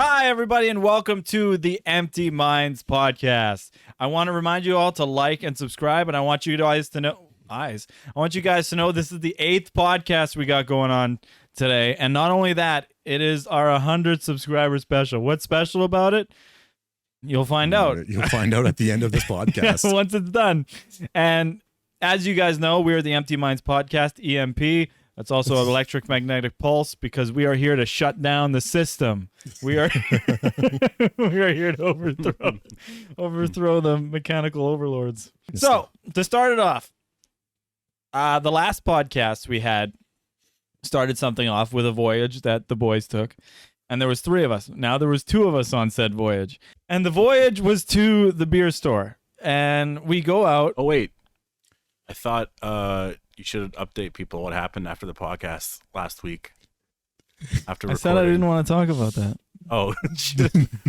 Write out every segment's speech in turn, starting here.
Hi, everybody, and welcome to the Empty Minds podcast. I want to remind you all to like and subscribe, and I want you guys to know I want you guys to know this is the 8th podcast we got going on today, and not only that, it is our 100 subscriber special. What's special about it? You'll find out. You'll find out at the end of this podcast. Once it's done. And as you guys know, we are the Empty Minds podcast, EMP. That's also electric magnetic pulse, because we are here to shut down the system. We are we are here to overthrow the mechanical overlords. So, to start it off, the last podcast we had started something off with a voyage that the boys took. And there was 3 of us. Now there was 2 of us on said voyage. And the voyage was to the beer store. And we go out. Oh, wait. I thought you should update people what happened after the podcast last week. After I said I didn't want to talk about that. Oh,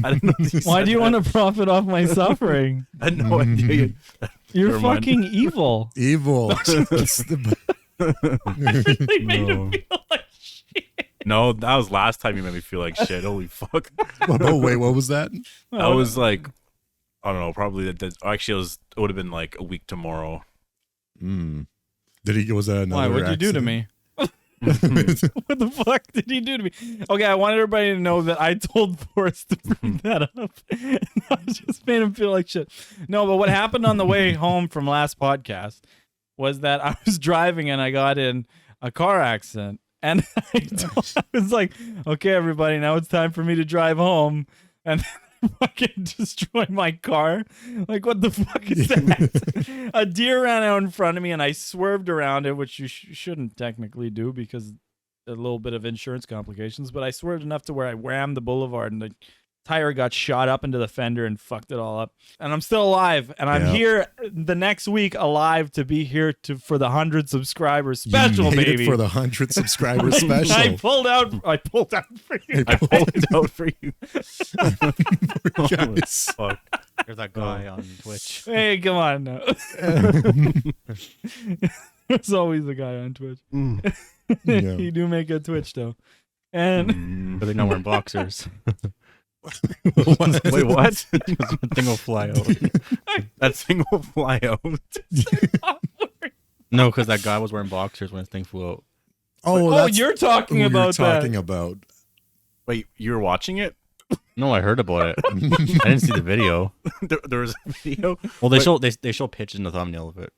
I didn't know. Why do you want to profit off my suffering? I had no idea. You're fucking evil. Evil. I really made him feel like shit. No, that was last time you made me feel like shit. Holy fuck. Oh, wait, what was that? That was like, I don't know, probably actually it would have been like a week tomorrow. Was that another Why? What'd you do to me? What the fuck did he do to me? Okay, I want everybody to know that I told Forrest to bring that up. I just made him feel like shit. No, but what happened on the way home from last podcast was that I was driving and I got in a car accident. And I was like, okay, everybody, now it's time for me to drive home. And fucking destroy my car. Like, what the fuck is that? A deer ran out in front of me and I swerved around it, which you shouldn't technically do because a little bit of insurance complications, but I swerved enough to where I whammed the boulevard and the tire got shot up into the fender and fucked it all up. And I'm still alive, and I'm here the next week alive to be here for the 100 subscribers special, you made baby. It for the 100 subscribers special. I pulled out for you. I pulled out for you. Guys. Fuck. There's that guy on Twitch. Hey, come on now. There's always a guy on Twitch. Yeah. You do make a Twitch though. And But they know we're in boxers. Wait, what? That thing will fly out. That thing will fly out. No, because that guy was wearing boxers when his thing flew out. oh, you're talking who about you're talking that. about. Wait, you were watching it? No, I heard about it. I didn't see the video. There was a video? Well, they show pictures in the thumbnail of it.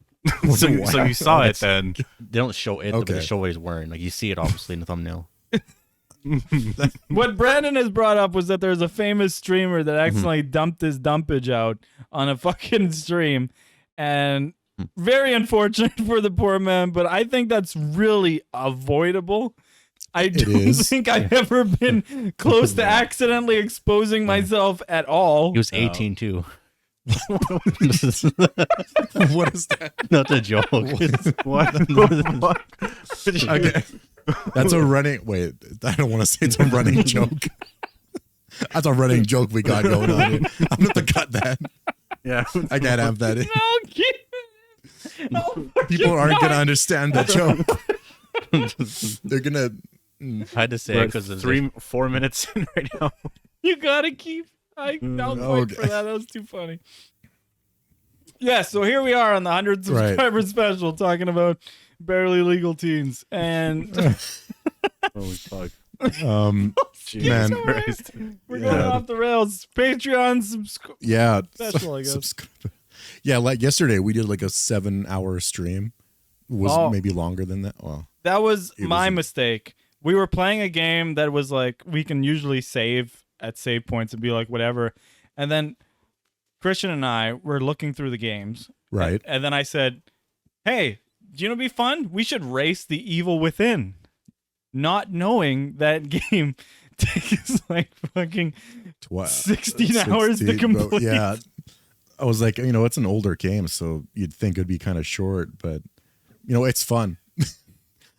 So you saw it then. They don't show it, but they show what he's wearing. Like, you see it obviously in the thumbnail. What Brandon has brought up was that there's a famous streamer that accidentally dumped his dumpage out on a fucking stream, and very unfortunate for the poor man, but I think that's really avoidable. I don't think I've ever been close to accidentally exposing myself at all. He was 18 too. What is that? Not a joke. What the fuck? Okay. That's a running... Wait, I don't want to say it's a running joke. That's a running joke we got going on here. I'm going to cut that. Yeah. I can't have that in. No, keep it. No, People aren't going to understand the joke. They're going to... I had to say it because of 4 minutes in right now. You gotta keep. I'll wait for that. That was too funny. Yeah, so here we are on the 100 subscriber special talking about barely legal teens. And Holy fuck. Man. Christ. We're going off the rails. Patreon special, I guess. Yeah, like yesterday we did like a 7-hour stream. Was maybe longer than that. Well, that was my mistake. We were playing a game that was like, we can usually save at save points and be like, whatever. And then Christian and I were looking through the games. Right. And then I said, hey, do you know what'd be fun? We should race the evil within. Not knowing that game takes like fucking 16 hours to complete. Yeah. I was like, it's an older game, so you'd think it'd be kind of short, but it's fun.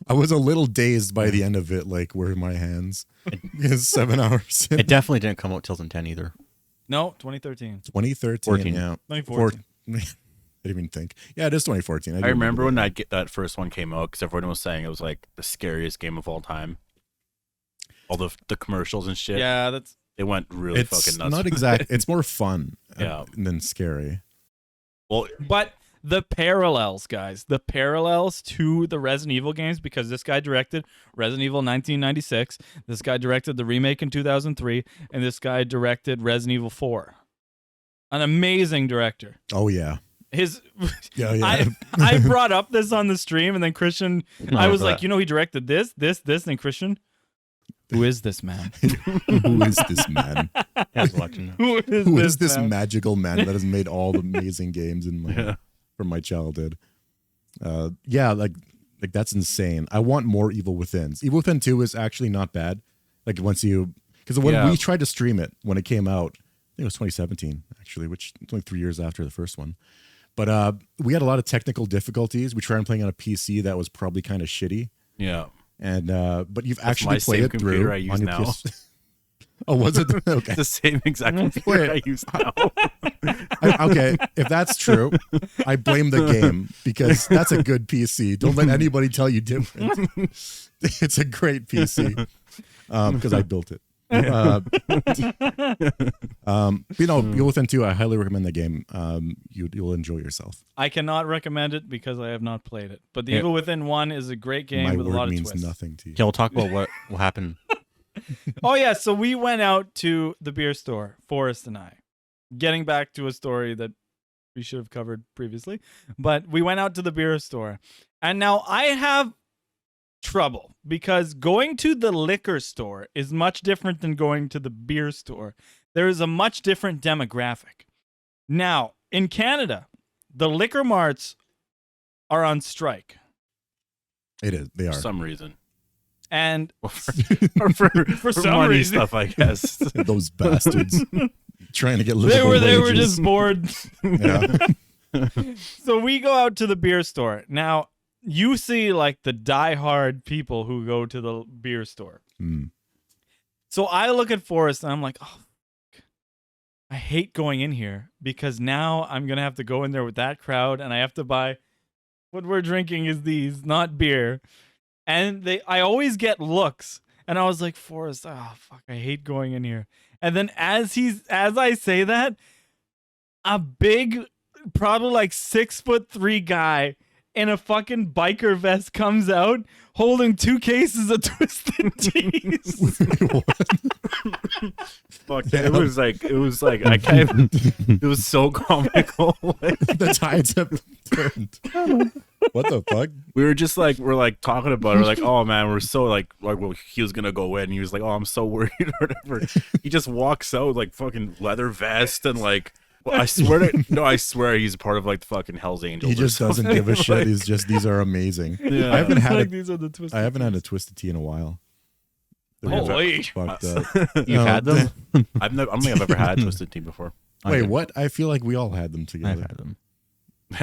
I was a little dazed by the end of it, like, where are my hands? Because 7 hours in. It definitely didn't come out till 2010 either. No, 2013. 2013, 14. yeah. 2014. I didn't even think. Yeah, it is 2014. I remember when that first one came out, because everyone was saying it was like the scariest game of all time. All the commercials and shit. Yeah, They went really It's fucking nuts. not with exact. it. It's more fun Yeah. than scary. Well, But the parallels, guys, the parallels to the Resident Evil games, because this guy directed Resident Evil 1996, this guy directed the remake in 2003, and this guy directed Resident Evil 4. An amazing director. Oh yeah. His, Yeah. I brought up this on the stream, and then Christian, I was like, that. you know, he directed this, and then Christian, who is this man? Who is this man? Yeah, I was watching that. Who Is this man? magical man that has made all the amazing games in my from my childhood? Like that's insane. I want more Evil Withins. Evil Within 2 is actually not bad. Like once you, because when we tried to stream it when it came out, I think it was 2017 actually, which is only 3 years after the first one. But we had a lot of technical difficulties. We tried playing on a PC that was probably kind of shitty. yeah. And but you've That's actually my played same it computer through I use on your now. PS. Oh, was it? Okay. The same exact computer I use now. Okay, if that's true, I blame the game because that's a good PC. Don't let anybody tell you different. It's a great PC because I built it. Evil Within 2, I highly recommend the game. You'll enjoy yourself. I cannot recommend it because I have not played it. But the Yeah. Evil Within 1 is a great game My with a word lot of means twists. nothing to you. Yeah, we'll talk about what happened. Oh yeah, so we went out to the beer store, Forrest and I. Getting back to a story that we should have covered previously, but we went out to the beer store. And now I have trouble because going to the liquor store is much different than going to the beer store. There is a much different demographic. Now, in Canada, the liquor marts are on strike. It is. They For are. some reason. And Or for some money reason. stuff, I guess. Those bastards trying to get they livable were wages. just bored. Yeah. So we go out to the beer store. Now, you see like the diehard people who go to the beer store. Mm. So I look at Forrest and I'm like, oh, fuck. I hate going in here because now I'm going to have to go in there with that crowd and I have to buy what we're drinking is these, not beer. And I always get looks. And I was like, Forrest, oh, fuck, I hate going in here. And then as I say that, a big, probably like 6'3" guy in a fucking biker vest comes out holding 2 cases of Twisted Teas. Fuck, it was like I can't. It was so comical. The tides have turned. What the fuck? We're talking about it. We're like, oh man, we're so like well, he was gonna go in. And he was like, oh, I'm so worried or whatever. He just walks out like fucking leather vest and like. Well, I swear he's a part of like the fucking Hell's Angels. He just doesn't give a shit. He's just, these are amazing. Yeah. I haven't had Like, it. these are the Twisted I haven't had a Twisted Tea in a while. Holy. Fucked up. You've No, had them? I don't think I've ever had a Twisted Tea before. Wait, Okay. what? I feel like we all had them I've together. had them.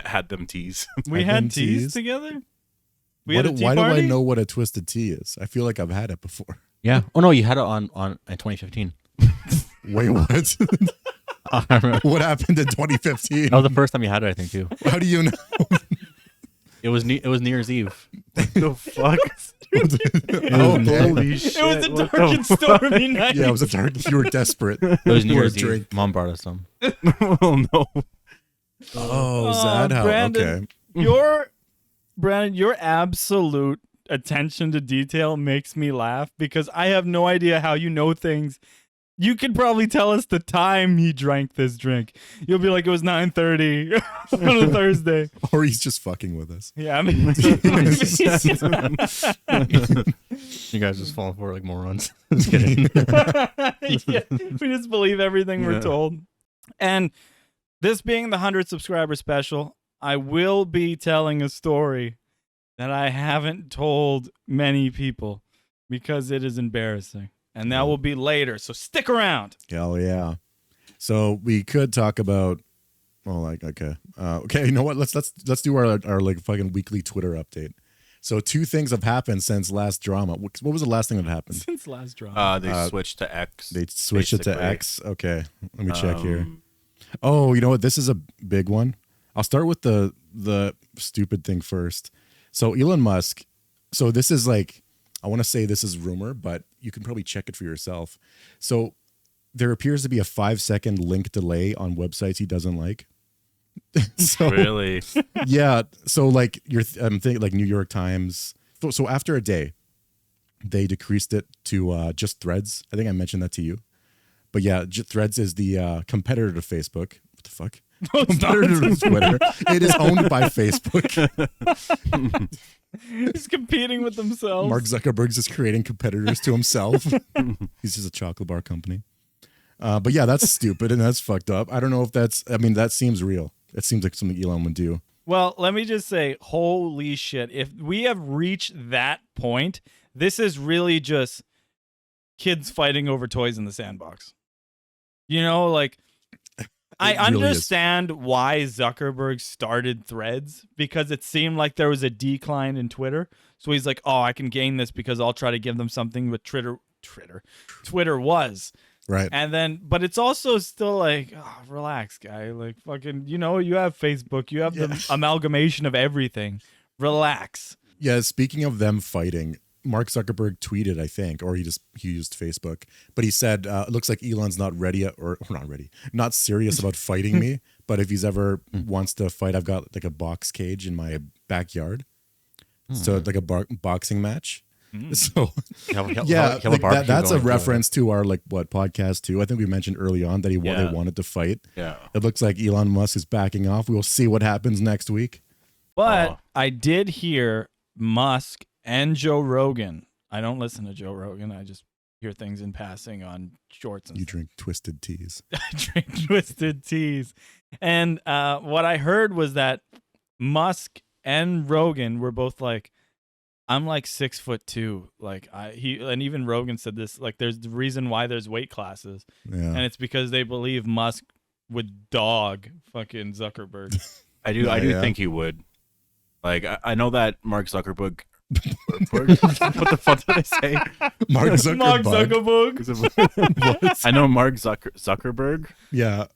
Had them teas. We I've had been teas teased. together? We Why had a tea do I party? know what a Twisted Tea is? I feel like I've had it before. Yeah. Oh no, you had it on in 2015. Wait, what? I remember. What happened in 2015? That was the first time you had it, I think too. How do you know? It was New Year's Eve. The fuck? Oh, Holy shit! It was a what dark the and stormy night. yeah, it was a dark. You were desperate. It was New For a Year's Eve. drink. Mom brought us some. Oh no! Oh, is that how? Brandon, Okay. your absolute attention to detail makes me laugh because I have no idea how you know things. You could probably tell us the time he drank this drink. You'll be like, it was 9:30 on a Thursday. Or he's just fucking with us. Yeah, I mean, You guys just falling for it like morons. Just kidding. yeah, we just believe everything we're Yeah. told. And this being the 100 subscriber special, I will be telling a story that I haven't told many people because it is embarrassing. And that will be later. So stick around. Hell yeah. So we could talk about. Well, like okay, you know what? Let's do our like fucking weekly Twitter update. So 2 things have happened since last drama. What was the last thing that happened? Since last drama. They switched to X. They switched it to basically. X. Okay, let me check here. Um, Oh, you know what? This is a big one. I'll start with the stupid thing first. So Elon Musk. So this is like, I want to say this is rumor, but you can probably check it for yourself. So there appears to be a 5-second link delay on websites he doesn't like. So Really? yeah, so like I'm thinking like New York Times. So after a day, they decreased it to just Threads. I think I mentioned that to you. But yeah, Threads is the competitor to Facebook. What the fuck? No, it's not. Competitor to Twitter. It is owned by Facebook. He's competing with themselves. Mark Zuckerberg's just creating competitors to himself. He's just a chocolate bar company. But yeah, that's stupid and that's fucked up. I don't know if that seems real. It seems like something Elon would do. Well, let me just say, holy shit. If we have reached that point, this is really just kids fighting over toys in the sandbox. You know, like, I really understand why Zuckerberg started Threads, because it seemed like there was a decline in Twitter. So he's like, oh, I can gain this because I'll try to give them something with Twitter was. Right. And then, but it's also still like, oh, relax, guy. Like, fucking, you have Facebook. You have the amalgamation of everything. Relax. Yeah, speaking of them fighting, Mark Zuckerberg tweeted, I think, or he used Facebook, but he said, it looks like Elon's not ready or not serious about fighting me. But if he's ever wants to fight, I've got like a box cage in my backyard. So it's like a boxing match. So that's a reference to our podcast too. I think we mentioned early on that they wanted to fight. Yeah. It looks like Elon Musk is backing off. We'll see what happens next week. But I did hear Musk and Joe Rogan. I don't listen to Joe Rogan. I just hear things in passing on shorts. And you drink twisted teas. I drink twisted teas. And what I heard was that Musk and Rogan were both like, I'm like 6'2". Like and even Rogan said this, like there's the reason why there's weight classes. Yeah. And it's because they believe Musk would dog fucking Zuckerberg. I do think he would. Like I know that Mark Zuckerberg what the fuck did I say? Mark Zuckerberg. I know Mark Zuckerberg. Yeah.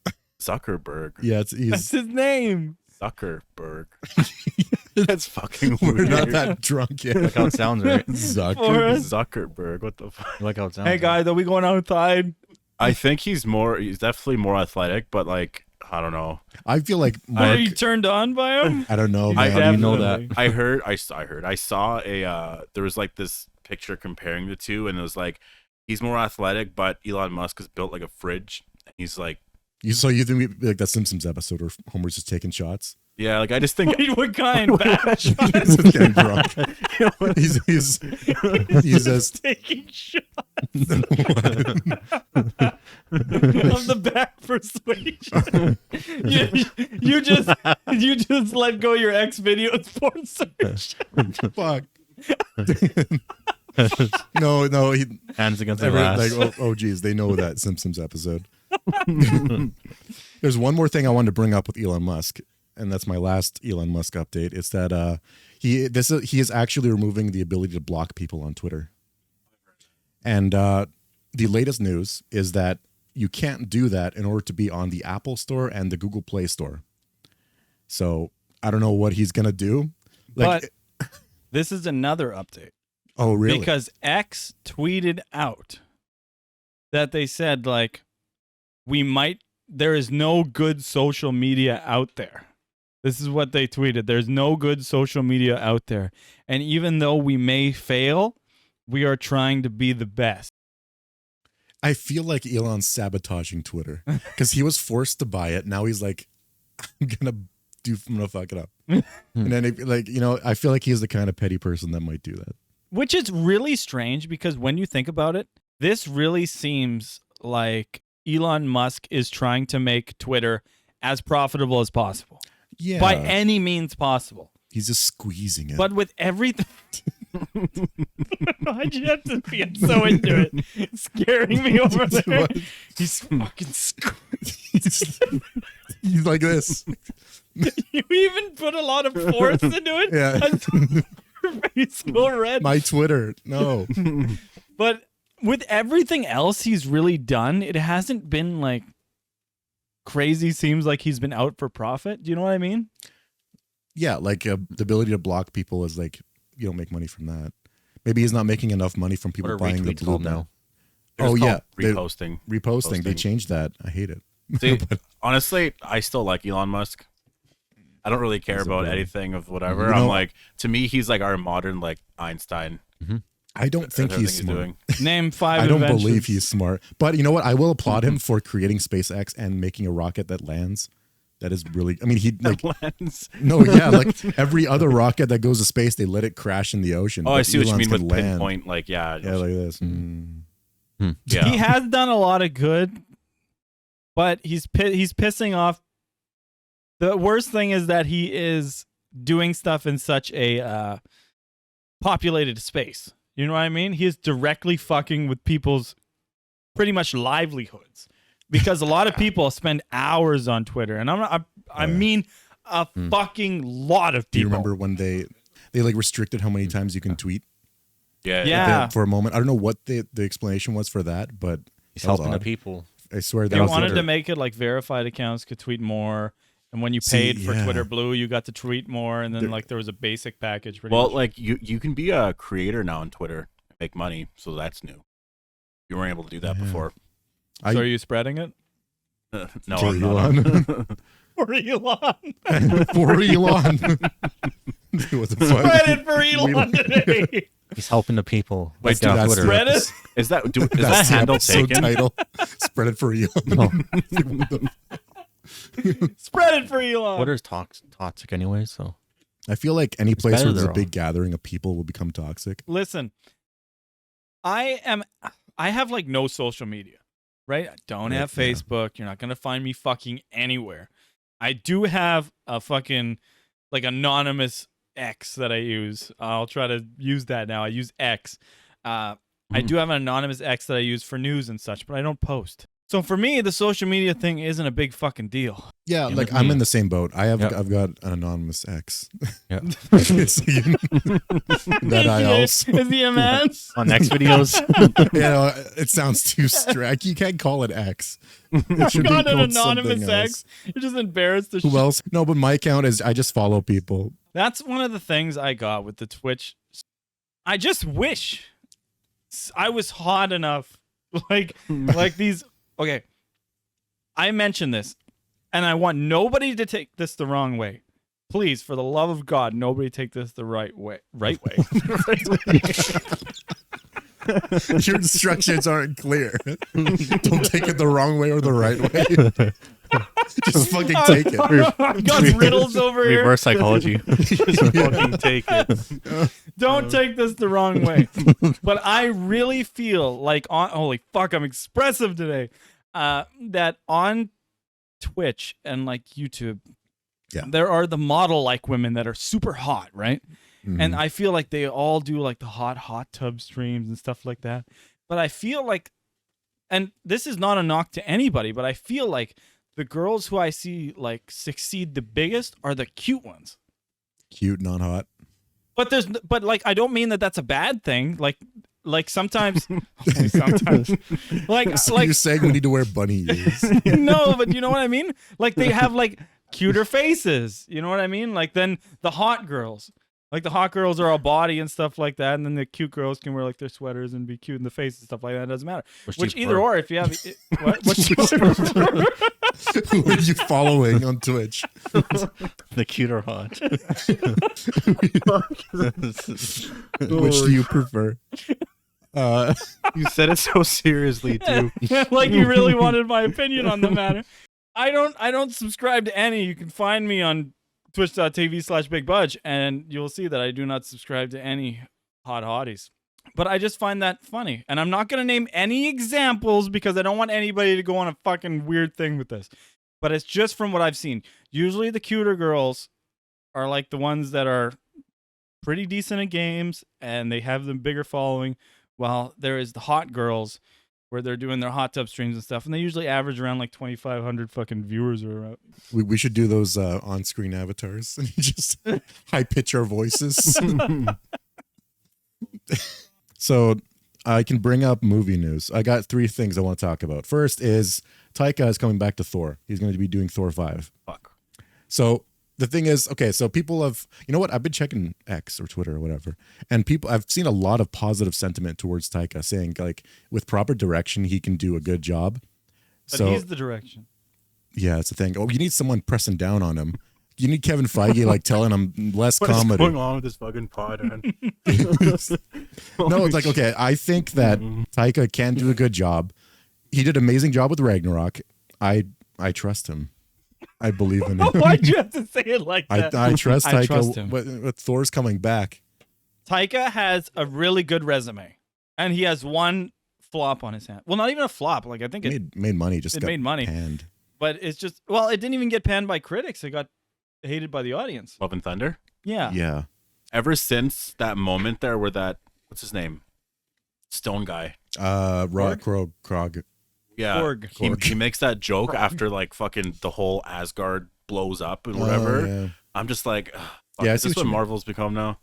Zuckerberg. Yeah, that's his name. Zuckerberg. That's fucking weird. We're not that drunk yet. Like how it sounds, right? Zuckerberg. What the fuck? Like how it sounds. Hey guys, are we going outside? I think he's definitely more athletic, but like I don't know. I feel like Are you turned on by him? I don't know. I Man. How do you know that? I saw there was like this picture comparing the two, and it was like he's more athletic, but Elon Musk is built like a fridge. He's like, so you think like that Simpsons episode where Homer's just taking shots? Yeah, like I just think. Wait, what kind? Bad He's just getting drunk. He's just taking shots of the back persuasion. you just let go your X videos porn search. Fuck. No, hands against the ass. Like, oh, geez, they know that Simpsons episode. There's one more thing I wanted to bring up with Elon Musk, and that's my last Elon Musk update. It's that he is actually removing the ability to block people on Twitter. And the latest news is that you can't do that in order to be on the Apple Store and the Google Play Store. So I don't know what he's gonna do. But this is another update. Oh, really? Because X tweeted out that they said like there is no good social media out there. This is what they tweeted. There's no good social media out there. And even though we may fail, we are trying to be the best. I feel like Elon's sabotaging Twitter because he was forced to buy it. Now he's like, I'm gonna fuck it up. And then I feel like he's the kind of petty person that might do that. Which is really strange because when you think about it, this really seems like Elon Musk is trying to make Twitter as profitable as possible. Yeah. By any means possible. He's just squeezing it. But with everything... Why'd you have to get so into it? It's scaring me over there. He's fucking squeezing. He's like this. You even put a lot of force into it? Yeah. Your face go red. My Twitter. No. But with everything else he's really done, it hasn't been like crazy. Seems like he's been out for profit. Do you know what I mean? Yeah, like the ability to block people is like you don't make money from that. Maybe he's not making enough money from people buying the blue now. They're Oh just yeah, called reposting. reposting. They changed that. I hate it. See, honestly, I still like Elon Musk. I don't really care He's a about bro. anything of whatever. You I'm know- like, to me, he's like our modern like Einstein. I don't think Everything he's smart. Name 5 I don't inventions. believe he's smart. But you know what? I will applaud him for creating SpaceX and making a rocket that lands. That is really. I mean, he like Lens. no, yeah, like every other rocket that goes to space, they let it crash in the ocean. Oh, I but see what you Elon's mean with can land. pinpoint. Like, yeah, Yeah, like this. yeah. He has done a lot of good, but he's pissing off. The worst thing is that he is doing stuff in such a populated space. You know what I mean? He is directly fucking with people's pretty much livelihoods, because a lot of people spend hours on Twitter, and I mean a fucking lot of people. Do you remember when they like restricted how many times you can tweet? Yeah. Yeah. For a moment. I don't know what the explanation was for that, but He's that was helping the odd. people. I swear They that was wanted the- to make it like verified accounts could tweet more, and when you paid for yeah. Twitter Blue, you got to tweet more, and then like there was a basic package. Pretty Well, much. like you can be a creator now on Twitter, and make money, so that's new. You weren't able to do that before. So are you spreading it? No, For I'm not. Elon. For Elon. For Elon. What the fuck? Spread it for Elon today. He's helping the people. Wait, Like, on that's Twitter. Spread it. Is that is that That's the handle episode taken? title. Spread it for Elon. Spread it for Elon. Twitter's toxic anyway, so I feel like any place better where there's a they're big gathering of people will become toxic. Listen, I have like no social media, right? I don't Right, have yeah. Facebook. You're not gonna find me fucking anywhere. I do have a fucking like anonymous X that I use. I'll try to use that now. I use X. I do have an anonymous X that I use for news and such, but I don't post. So for me, the social media thing isn't a big fucking deal. Yeah, Same like with I'm me. in the same boat. I've got an anonymous X. yeah. So that I also Is he a man? On next videos, you know, it sounds too strict. You can't call it X. It I've should be got an called anonymous something X. You're just embarrassed to Who else? No, but my account is I just follow people. That's one of the things I got with the Twitch. I just wish I was hot enough. Like these. Okay. I mentioned this, and I want nobody to take this the wrong way. Please, for the love of God, nobody take this the right way. Right way. Your instructions aren't clear. Don't take it the wrong way or the right way. Just fucking take it. I've got riddles over here. reverse psychology. Just fucking take it. Don't take this the wrong way. But I really feel like holy fuck, I'm expressive today. That on Twitch and like YouTube, there are the model like women that are super hot, right? And I feel like they all do like the hot tub streams and stuff like that. But I feel like, and this is not a knock to anybody, but I feel like the girls who I see like succeed the biggest are the cute ones. Cute, not hot. But like I don't mean that that's a bad thing. Like sometimes, sometimes, like So like you're saying we need to wear bunny ears. no, but you know what I mean. Like they have like cuter faces. You know what I mean? Like then the hot girls. Like the hot girls are all body and stuff like that, and then the cute girls can wear like their sweaters and be cute in the face and stuff like that. It doesn't matter. Which either or, if you have what you Who are you following on Twitch? The cute or hot. Which do you prefer? You said it so seriously too. like you really wanted my opinion on the matter. I don't subscribe to any. You can find me on twitch.tv/bigbudge, and you'll see that I do not subscribe to any hot hotties. But I just find that funny. And I'm not going to name any examples because I don't want anybody to go on a fucking weird thing with this. But it's just from what I've seen. Usually the cuter girls are like the ones that are pretty decent at games and they have the bigger following, while there is the hot girls where they're doing their hot tub streams and stuff, and they usually average around like 2,500 fucking viewers or around. We should do those on-screen avatars and just high pitch our voices. So I can bring up movie news. I got 3 things I want to talk about. First is Taika is coming back to Thor. He's going to be doing Thor 5. Fuck. So the thing is, okay, so people have, you know what? I've been checking X or Twitter or whatever, and I've seen a lot of positive sentiment towards Taika, saying like with proper direction, he can do a good job. But So he's the direction. yeah, it's the thing. Oh, you need someone pressing down on him. You need Kevin Feige like telling him less What is comedy. going on with this fucking pod, man? No, it's like, okay, I think that Taika can do a good job. He did an amazing job with Ragnarok. I trust him. I believe in him. Why'd you have to say it like that? I trust Taika. I trust him. With Thor's coming back. Taika has a really good resume, and he has one flop on his hand. Well, not even a flop. Like I think it Made money. Just it got made money. panned. But it's just, well, it didn't even get panned by critics. It got hated by the audience. Love and Thunder. Yeah. Yeah. Ever since that moment there, where that what's his name, Stone guy. Krog. Yeah, Korg. he makes that joke after like fucking the whole Asgard blows up and whatever. Oh, yeah. I'm just like, ugh, fuck, Yeah, I is see this what what you mean. Marvel's become now?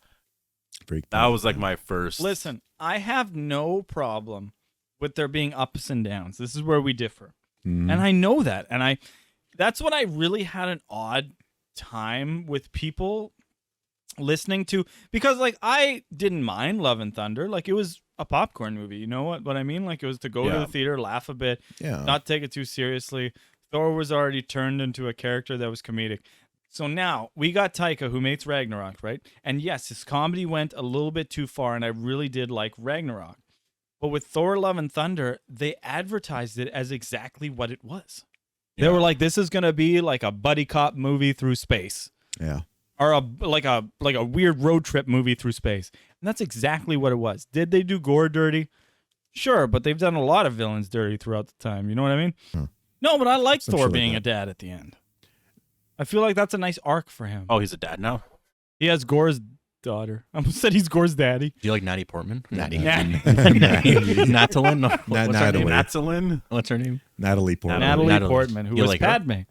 Break That was like my first. Listen, I have no problem with there being ups and downs. This is where we differ. Mhm. And I know that. And that's what I really had an odd time with people listening to, because like I didn't mind Love and Thunder. Like it was a popcorn movie. You know what I mean? Like it was to go to Yeah. the theater, laugh a bit, Yeah. not take it too seriously. Thor was already turned into a character that was comedic. So now we got Taika, who makes Ragnarok, right? And yes, his comedy went a little bit too far, and I really did like Ragnarok. But with Thor Love and Thunder, they advertised it as exactly what it was. They Yeah. were like, this is going to be like a buddy cop movie through space. Yeah. Or like a weird road trip movie through space. And that's exactly what it was. Did they do gore dirty? Sure, but they've done a lot of villains dirty throughout the time. You know what I mean? Huh. No, but I like Some Thor shit like being that. a dad at the end. I feel like that's a nice arc for him. Oh, he's a dad now. He has Gore's daughter. I almost said he's Gore's daddy. Do you like Natty Portman? Natty. Natalin. Natalin? No. What's her name? Natalie. Natsalin. What's her name? Natalie Portman. Natalie Portman, who You was like her? Padme. Of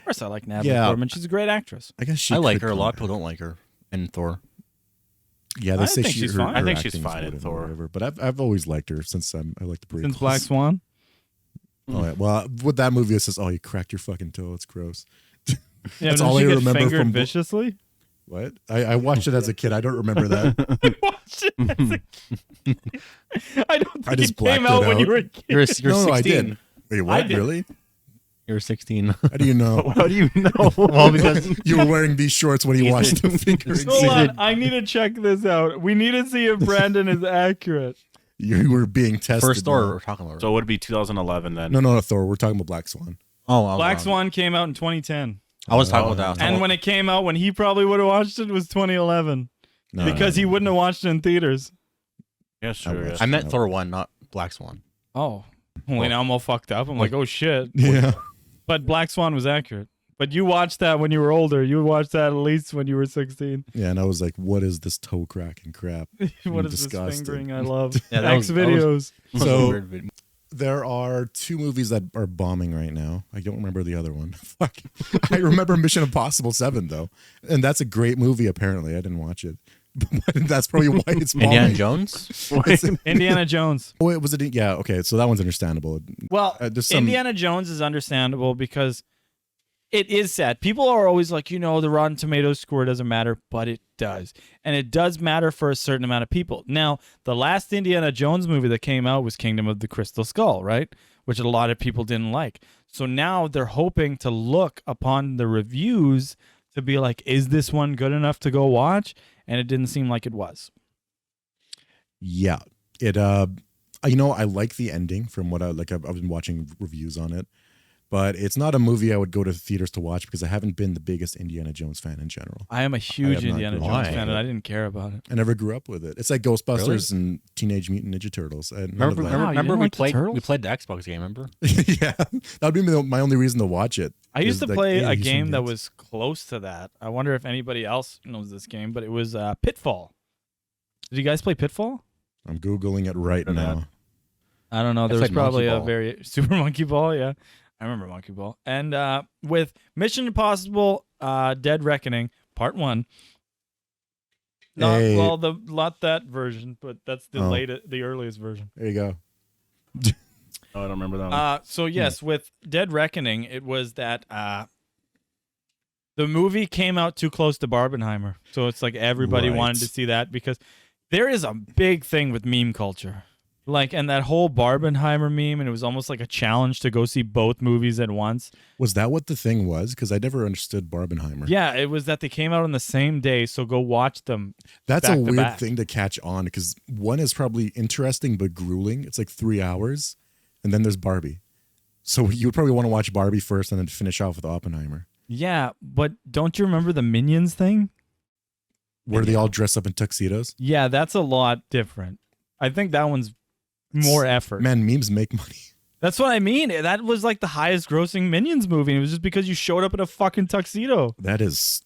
course I like Natalie Yeah. Portman. She's a great actress. I guess she. I like could her a come lot. back. People don't like her in Thor. Yeah, they I say think she's fine. I think she's acting is fine in good Thor. or whatever, but I've always liked her since I like the prequels. Since Black Swan. Oh, yeah. Well, with that movie, it says, "Oh, you cracked your fucking toe. It's gross." Yeah, That's didn't all she I get remember fingered from viciously? What? I watched it as a kid. I don't remember that. I watched it as a kid. I don't think just it came blacked out it when you out. were a kid. You're No, 16. I did. Wait, what? did. Really? You're 16. How do you know? How do you know? Well, because You were wearing these shorts when you watched the fingering Hold scene. on, I need to check this out. We need to see if Brandon is accurate. You were being tested. first Thor now. we're talking about. So it would be 2011 then. No, Thor. We're talking about Black Swan. Oh, I was Black wrong. Swan came out in 2010. I was talking about that. And when it came out, when he probably would have watched it, was 2011. No, Because he wouldn't have watched it in theaters. Yeah, sure. I Yeah. I meant Thor 1, not Black Swan. Oh. Well, now I'm all fucked up. I'm like, oh shit. Yeah. But Black Swan was accurate. But you watched that when you were older. You watched that at least when you were 16. Yeah, and I was like, "What is this toe cracking crap?" What is disgusting. this fingering I love? Yeah, that X was- that videos. That was a So- weird video. There are 2 movies that are bombing right now. I don't remember the other one. Fuck. I remember Mission Impossible 7 though, and that's a great movie. Apparently, I didn't watch it. But that's probably why it's bombing. Indiana Jones? Indiana Jones. Oh, was it? Yeah. Okay, so that one's understandable. Well, There's some- Indiana Jones is understandable because it is sad. People are always like, the Rotten Tomatoes score doesn't matter, but it does. And it does matter for a certain amount of people. Now, the last Indiana Jones movie that came out was Kingdom of the Crystal Skull, right? Which a lot of people didn't like. So now they're hoping to look upon the reviews to be like, is this one good enough to go watch? And it didn't seem like it was. Yeah. It. I like the ending from what I've been watching reviews on it, but it's not a movie I would go to theaters to watch because I haven't been the biggest Indiana Jones fan in general. I am a huge have not Indiana grown Jones up fan, with and it. I didn't care about it. I never grew up with it. It's like Ghostbusters and Teenage Mutant Ninja Turtles. None of Remember, that. Wow, you remember didn't we like the played Turtles? we played the Xbox game, remember? Yeah, that would be my only reason to watch it. I used to Is like, play yeah, a you game shouldn't that get- was close to that. I wonder if anybody else knows this game, but it was Pitfall. Did you guys play Pitfall? I'm googling it right Or now. not. I don't know. I There was played probably Monkey a Ball. very Super Monkey Ball. Yeah, I remember Monkey Ball. And with Mission Impossible: Dead Reckoning Part 1. Not Hey. not that version, but that's the Oh. the earliest version. There you go. Oh, I don't remember that one. So yes, with Dead Reckoning, it was that the The movie came out too close to Barbenheimer, so it's like everybody wanted to see that because there is a big thing with meme culture. Like, and that whole Barbenheimer meme, and it was almost like a challenge to go see both movies at once. Was that what the thing was? Because I never understood Barbenheimer. Yeah, it was that they came out on the same day, so go watch them. That's back a to weird back. thing to catch on because one is probably interesting but grueling. It's like 3 hours, and then there's Barbie. So you would probably want to watch Barbie first and then finish off with Oppenheimer, Yeah, but don't you remember the Minions thing? where they all dress up in tuxedos. Yeah, that's a lot different. I think that one's more effort. Man, memes make money. That's what I mean. That was like the highest grossing Minions movie. And it was just because you showed up in a fucking tuxedo. That is,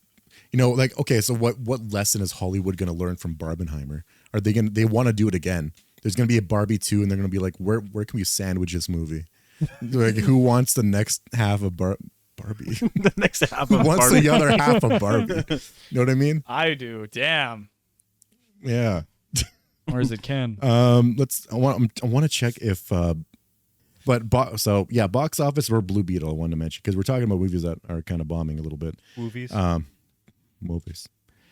like, okay, so what lesson is Hollywood going to learn from Barbenheimer? Are they want to do it again? There's going to be a Barbie 2, and they're going to be like, where can we sandwich this movie? Like, who wants the next half of Barbie? The next half Who of wants Barbie. the other half of Barbie? You know what I mean? I do. Damn. Yeah. Or is it Ken? I want to check if box office or Blue Beetle I wanted to mention because we're talking about movies that are kind of bombing a little bit. Movies. Movies.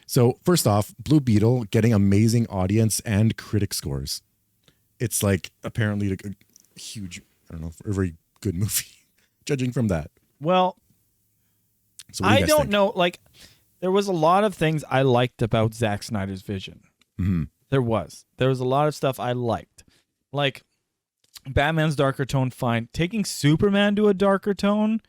So first off, Blue Beetle getting amazing audience and critic scores. It's like apparently like a huge, I don't know, a very good movie. Judging from that. Well, So what do you I guys don't think? know. Like, there was a lot of things I liked about Zack Snyder's vision. Mm-hmm. There was a lot of stuff I liked. Like, Batman's darker tone, fine. Taking Superman to a darker tone,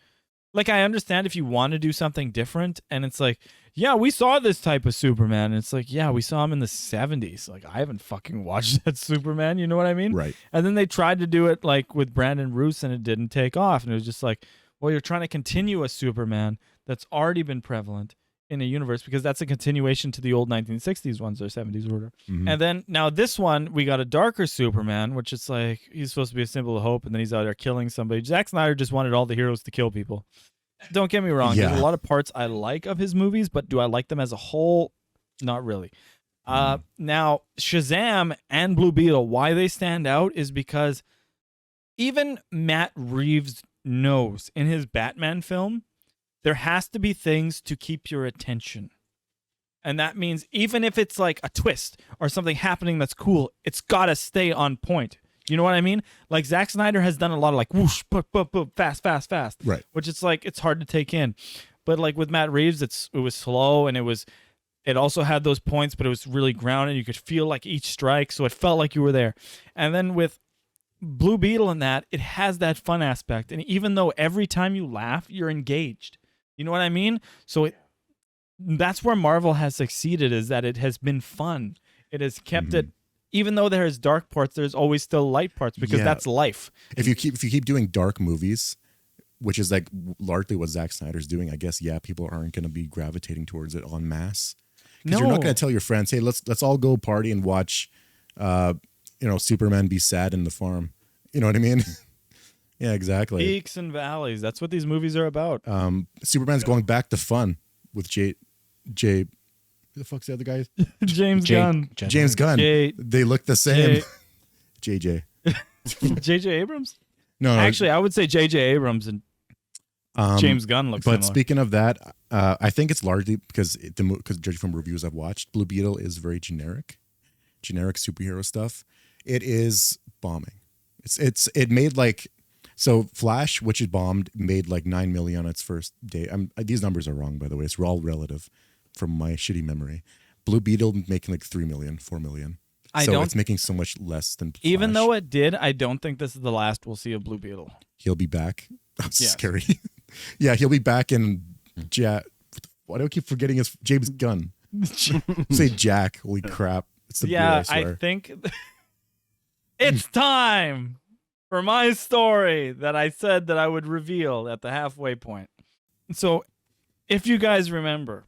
like, I understand if you want to do something different, and it's like, yeah, we saw this type of Superman, and it's like, yeah, we saw him in the 70s. Like, I haven't fucking watched that Superman, you know what I mean? Right. And then they tried to do it, like, with Brandon Roos, and it didn't take off, and it was just like, well, you're trying to continue a Superman that's already been prevalent in a universe because that's a continuation to the old 1960s ones or 70s or whatever. Mhm. And then now this one, we got a darker Superman, which is like he's supposed to be a symbol of hope, and then he's out there killing somebody. Zack Snyder just wanted all the heroes to kill people. Don't get me wrong. Yeah. There's a lot of parts I like of his movies, but do I like them as a whole? Not really. Now, Shazam and Blue Beetle, why they stand out is because even Matt Reeves knows in his Batman film, there has to be things to keep your attention. And that means even if it's like a twist or something happening that's cool, it's got to stay on point. You know what I mean? Like Zack Snyder has done a lot of like whoosh, fast, fast, fast. Right. Which it's like, it's hard to take in. But like with Matt Reeves, it was slow and it also had those points, but it was really grounded. You could feel like each strike. So it felt like you were there. And then with Blue Beetle and that, it has that fun aspect. And even though every time you laugh, you're engaged. You know what I mean? So that's where Marvel has succeeded, is that it has been fun. It has kept it, even though there's dark parts, there's always still light parts because that's life. If you keep doing dark movies, which is like largely what Zack Snyder's doing, I guess, people aren't going to be gravitating towards it en masse. Because you're not going to tell your friends, hey, let's all go party and watch, Superman be sad in the farm. You know what I mean? Yeah, exactly. Peaks and valleys. That's what these movies are about. Superman's going back to fun with J. Who the fuck's the other guy? James Gunn. James Gunn. They look the same. JJ. J.J. Abrams? No, Actually, I would say J.J. Abrams and James Gunn look similar. But speaking of that, I think it's largely because judging from reviews I've watched, Blue Beetle is very generic superhero stuff. It is bombing. It made like. So Flash, which it bombed, made like 9 million on its first day. These numbers are wrong, by the way. It's all relative from my shitty memory. Blue Beetle making like 3 million, 4 million. It's making so much less than Flash. Even though it did, I don't think this is the last we'll see of Blue Beetle. He'll be back. That's Yes. scary. Yeah, he'll be back in why do I keep forgetting his James Gunn? Say Jack. Holy crap. It's the beer, I swear. I think it's time for my story that I said that I would reveal at the halfway point. So, if you guys remember,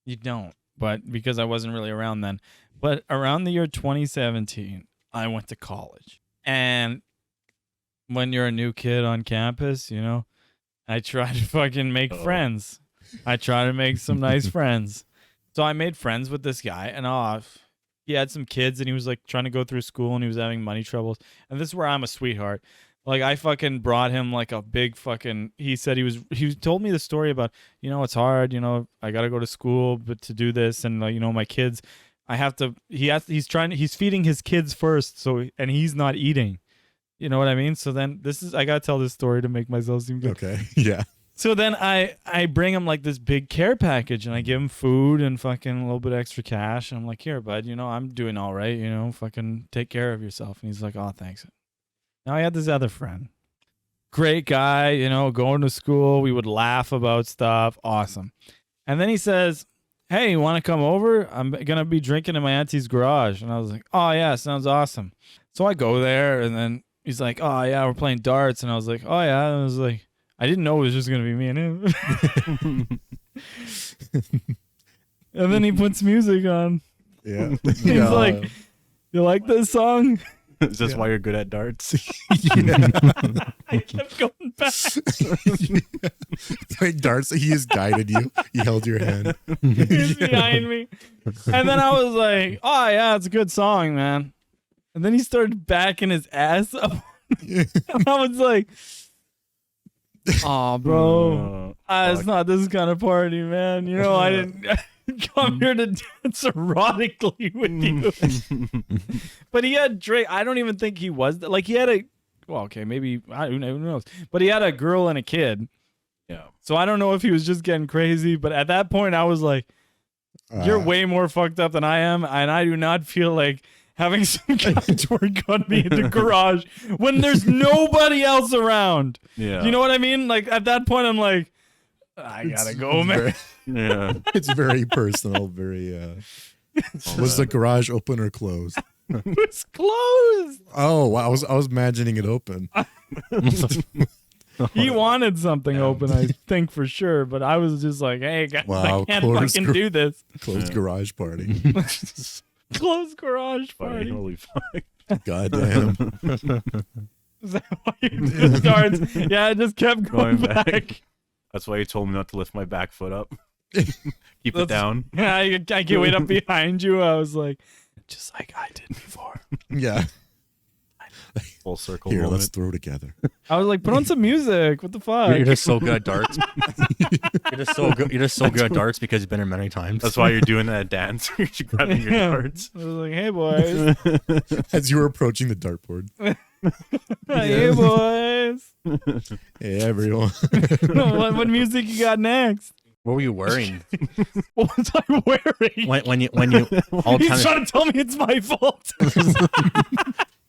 you don't, but because I wasn't really around then, but around the year 2017, I went to college. And when you're a new kid on campus, I try to fucking make friends. I try to make some nice friends. So I made friends with this guy, and he had some kids, and he was like trying to go through school, and he was having money troubles. And this is where I'm a sweetheart. Like I fucking brought him like a big fucking. He said he told me the story about it's hard. I gotta go to school, but to do this and my kids, I have to. He's feeding his kids first, and he's not eating. You know what I mean? So then I gotta tell this story to make myself seem good. Okay. Yeah. So then I bring him like this big care package and I give him food and fucking a little bit of extra cash. And I'm like, here, bud, I'm doing all right. Fucking take care of yourself. And he's like, oh, thanks. Now I had this other friend. Great guy, going to school. We would laugh about stuff. Awesome. And then he says, hey, you want to come over? I'm going to be drinking in my auntie's garage. And I was like, oh, yeah, sounds awesome. So I go there and then he's like, oh, yeah, we're playing darts. And I was like, oh, yeah. And I was like, I didn't know it was just going to be me and him. And then he puts music on. Yeah. He's like, you like this song? Is this why you're good at darts? I kept going back. Like darts, he has guided you. He held your hand. He's behind me. And then I was like, oh, yeah, it's a good song, man. And then he started backing his ass up. And I was like, oh, bro, it's not this kind of party, man. I didn't come here to dance erotically with you. But he had Drake. I don't even think he was like he had maybe who knows? But he had a girl and a kid. Yeah. So I don't know if he was just getting crazy. But at that point, I was like, you're way more fucked up than I am, and I do not feel like having some guy twerk on me in the garage when there's nobody else around. Yeah. You know what I mean? Like at that point, I'm like, I gotta go, man. Yeah. It's very personal. Very. Was the garage open or closed? It was closed. Oh, I was imagining it open. He wanted something open, I think for sure. But I was just like, hey, guys, I can't fucking do this. Closed garage party. Closed garage party. Holy fuck. Goddamn. Is that why you did darts? Yeah, I just kept going back. That's why you told me not to lift my back foot up. Keep it down. Yeah, I can't wait up behind you. I was like, just like I did before. Yeah. Full circle. Here, moment. let's throw together. I was like, put on some music. What the fuck? You're just so good at darts. You're just so good at darts because you've been here many times. That's why you're doing that dance. You're grabbing your darts. I was like, hey boys. As you were approaching the dartboard. Hey boys. Hey everyone. what music you got next? What were you wearing? What was I wearing? when you all He's kind trying to tell me it's my fault.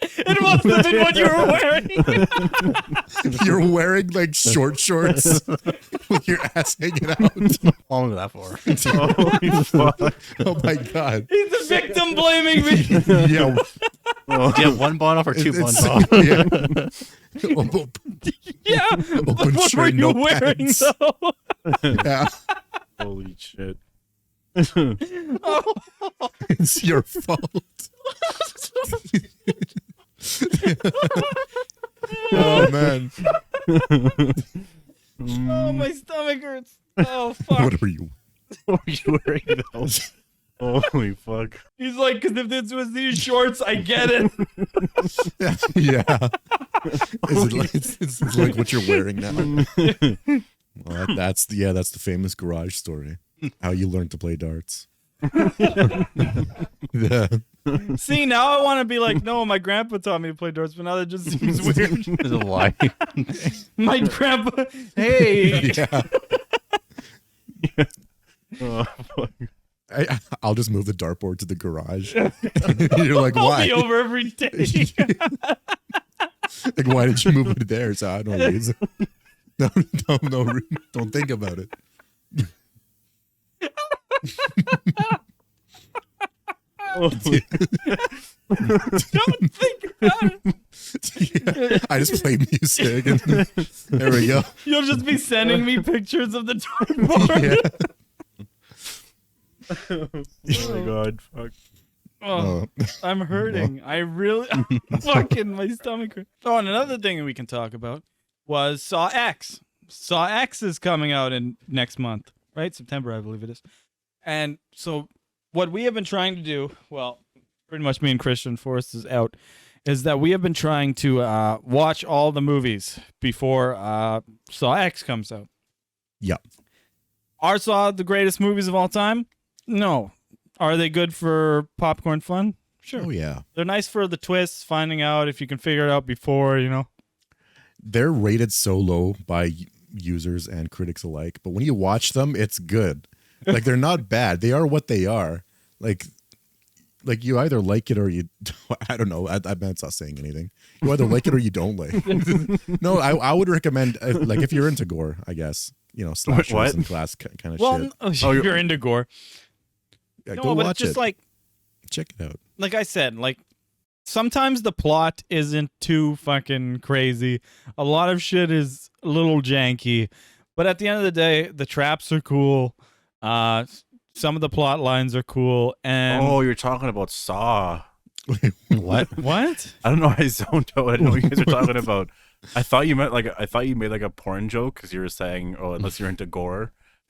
It must have been what you were wearing. You're wearing like short shorts with your ass hanging out. how long was that for? Holy fuck. Oh my god. He's the victim blaming me. Yeah. Do you have one bond off or two bonds off? Yeah. Yeah. Open What shirt, were you no wearing pants. though? Yeah. Holy shit. It's your fault. Oh man. Oh, my stomach hurts. Oh fuck. What were you? What were you wearing though? Holy fuck. He's like, because if this was these shorts, I get it. Yeah. It's like what you're wearing now. Well, that's the famous garage story. How you learned to play darts. Yeah. See, now I want to be like, no, my grandpa taught me to play darts, but now that just seems weird. It's a lie. My grandpa, hey. Yeah. Oh, fuck. I'll just move the dartboard to the garage. You're like, I'll why? be over every day. Like, why did you move it there? So I don't reason. No, don't think about it. Don't think about it. Yeah, I just play music and there we go. You'll just be sending me pictures of the dartboard. Yeah. Oh my god, fuck. Oh, I'm hurting. I really fucking my stomach hurts. Oh, and another thing that we can talk about was Saw X. Saw X is coming out in next month, right? September, I believe it is. And so what we have been trying to do, well, pretty much me and Christian, Forrest is out, is that we have been trying to watch all the movies before Saw X comes out. Yep. Are Saw the greatest movies of all time? No. Are they good for popcorn fun? Sure. Oh yeah. They're nice for the twists, finding out if you can figure it out before, you know. They're rated so low by users and critics alike, but when you watch them, it's good. Like they're not bad. They are what they are. Like you either like it or you I don't know. I'm not saying anything. You either like it or you don't like. No, I would recommend like if you're into gore, I guess, you know, slashers What? and class kind of Well, shit. you're into gore. Yeah, No, go but watch it's just it. like Check it out. I said, like sometimes the plot isn't too fucking crazy. A lot of shit is a little janky, but at the end of the day, the traps are cool. Some of the plot lines are cool, and Oh, you're talking about Saw. What? what? I don't know. I zoned out. I didn't know what you guys were talking about. I thought you meant I thought you made like a porn joke because you were saying, "Oh, unless you're into gore."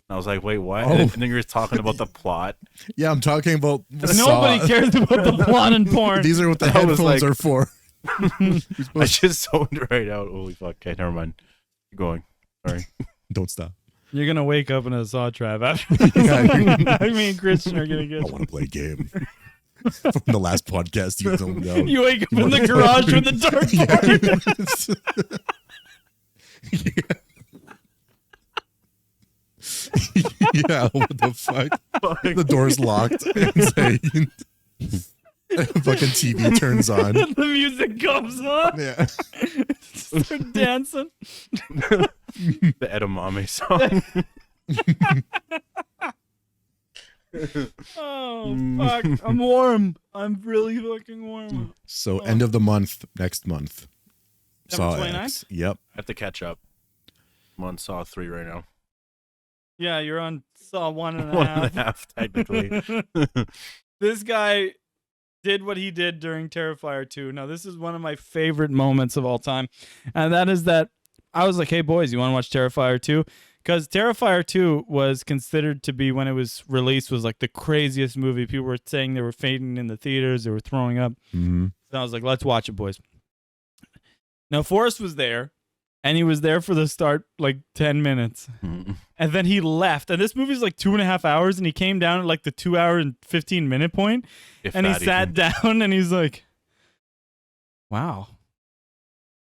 And I was like, "Wait, what?" Oh. And then you were talking about the plot. Yeah, I'm talking about Nobody Saw. cares about the plot in porn. These are what the I was headphones like- are for. I just zoned right out. Holy fuck! Okay, never mind. Keep going. Sorry. Don't stop. You're gonna wake up in a saw trap after this. Yeah. I mean, Christian are gonna I get want to play a game. From the last podcast, you zoned out. you wake up in the garage with the dartboard. Yeah, what the fuck? The door's locked. Insane. Fucking TV turns on. The music comes on. Yeah. Start dancing. The edamame song. Oh fuck! I'm warm. I'm really fucking warm. So end of the month, next month. Saw September X. Yep. I have to catch up. I'm on Saw 3 right now. Yeah, you're on Saw 1.5. 1.5, technically. This guy did what he did during Terrifier 2. Now, this is one of my favorite moments of all time. And that is that I was like, hey, boys, you want to watch Terrifier 2? Because Terrifier 2 was considered to be, when it was released, was like the craziest movie. People were saying they were fainting in the theaters. They were throwing up. Mm-hmm. So I was like, let's watch it, boys. Now, Forrest was there. And he was there for the start, like 10 minutes. And then he left. And this movie's like 2.5 hours. And he came down at like the 2 hour and 15 minute point. If And he that sat even. down and he's like, wow.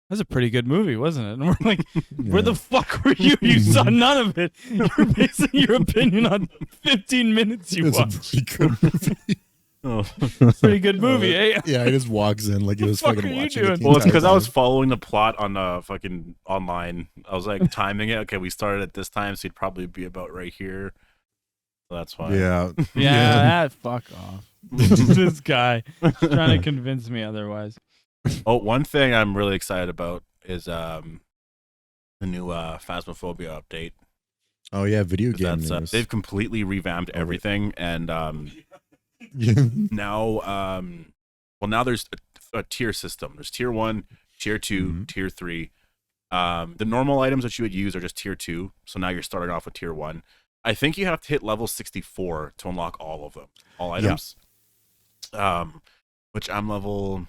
That's a pretty good movie, wasn't it? And we're like, where the fuck were you? You saw none of it. You're basing your opinion on 15 minutes you It's a watched. pretty good movie. Oh. Pretty good movie, eh? Yeah, he just walks in like he was fuck fucking are you watching it. doing? the Well, it's entire because I was time. following the plot on fucking online. I was like timing it. Okay, we started at this time, so he'd probably be about right here. So that's why. Yeah. Yeah, that fuck off. This guy trying to convince me otherwise. Oh, one thing I'm really excited about is the new Phasmophobia update. Oh yeah, video 'Cause game that's, news. they've completely revamped everything, and Yeah. now now there's a tier system. There's tier 1, tier 2, Mhm. tier 3. The normal items that you would use are just tier 2, so now you're starting off with tier 1. I think you have to hit level 64 to unlock all of them, all items. Which I'm level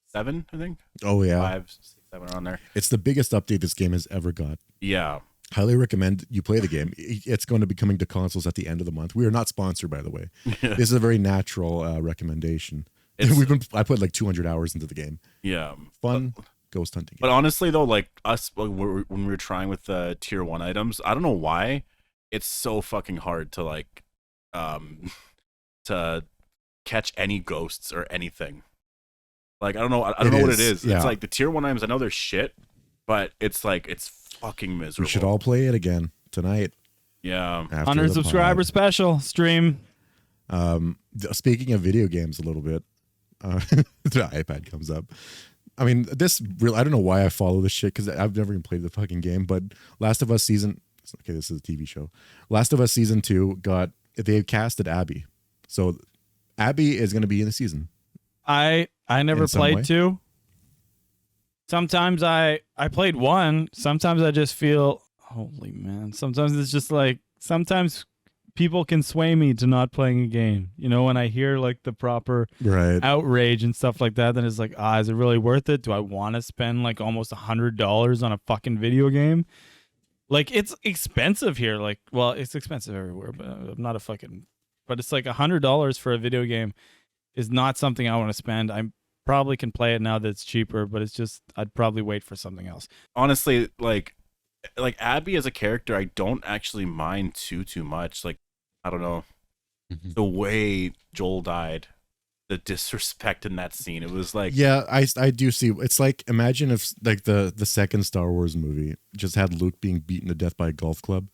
7, I think. Oh yeah. 5, 6, 7 on there. It's the biggest update this game has ever got. Yeah. Highly recommend you play the game. It's going to be coming to consoles at the end of the month. We are not sponsored, by the way. This is a very natural recommendation. It's- I put like 200 hours into the game. Yeah. Fun ghost hunting. But game. honestly, though, like us, when we were trying with the tier 1 items, I don't know why it's so fucking hard to like, to catch any ghosts or anything. Like, I don't know. I don't know what it is. Yeah. It's like the tier 1 items, I know they're shit, but it's like, it's fucking miserable. We should all play it again tonight. Yeah. After 100 the subscriber pod. special stream. Speaking of video games a little bit, the iPad comes up. I mean, I don't know why I follow this shit because I've never even played the fucking game. But Last of Us season, okay, this is a TV show. Last of Us season 2 they casted Abby, so Abby is going to be in the season. I never In some played way? 2. Sometimes I played 1. Sometimes I just feel, holy man. Sometimes it's just like, sometimes people can sway me to not playing a game. You know, when I hear like the proper Right. outrage and stuff like that, then it's like, is it really worth it? Do I want to spend like almost $100 on a fucking video game? Like, it's expensive here. Like, well, it's expensive everywhere, but I'm not a fucking. But it's like $100 for a video game is not something I want to spend. I probably can play it now that it's cheaper, but it's just I'd probably wait for something else. Honestly, like Abby as a character, I don't actually mind too much. Like, I don't know, the way Joel died, the disrespect in that scene. It was like, Yeah, I do see. It's like, imagine if like the second Star Wars movie just had Luke being beaten to death by a golf club.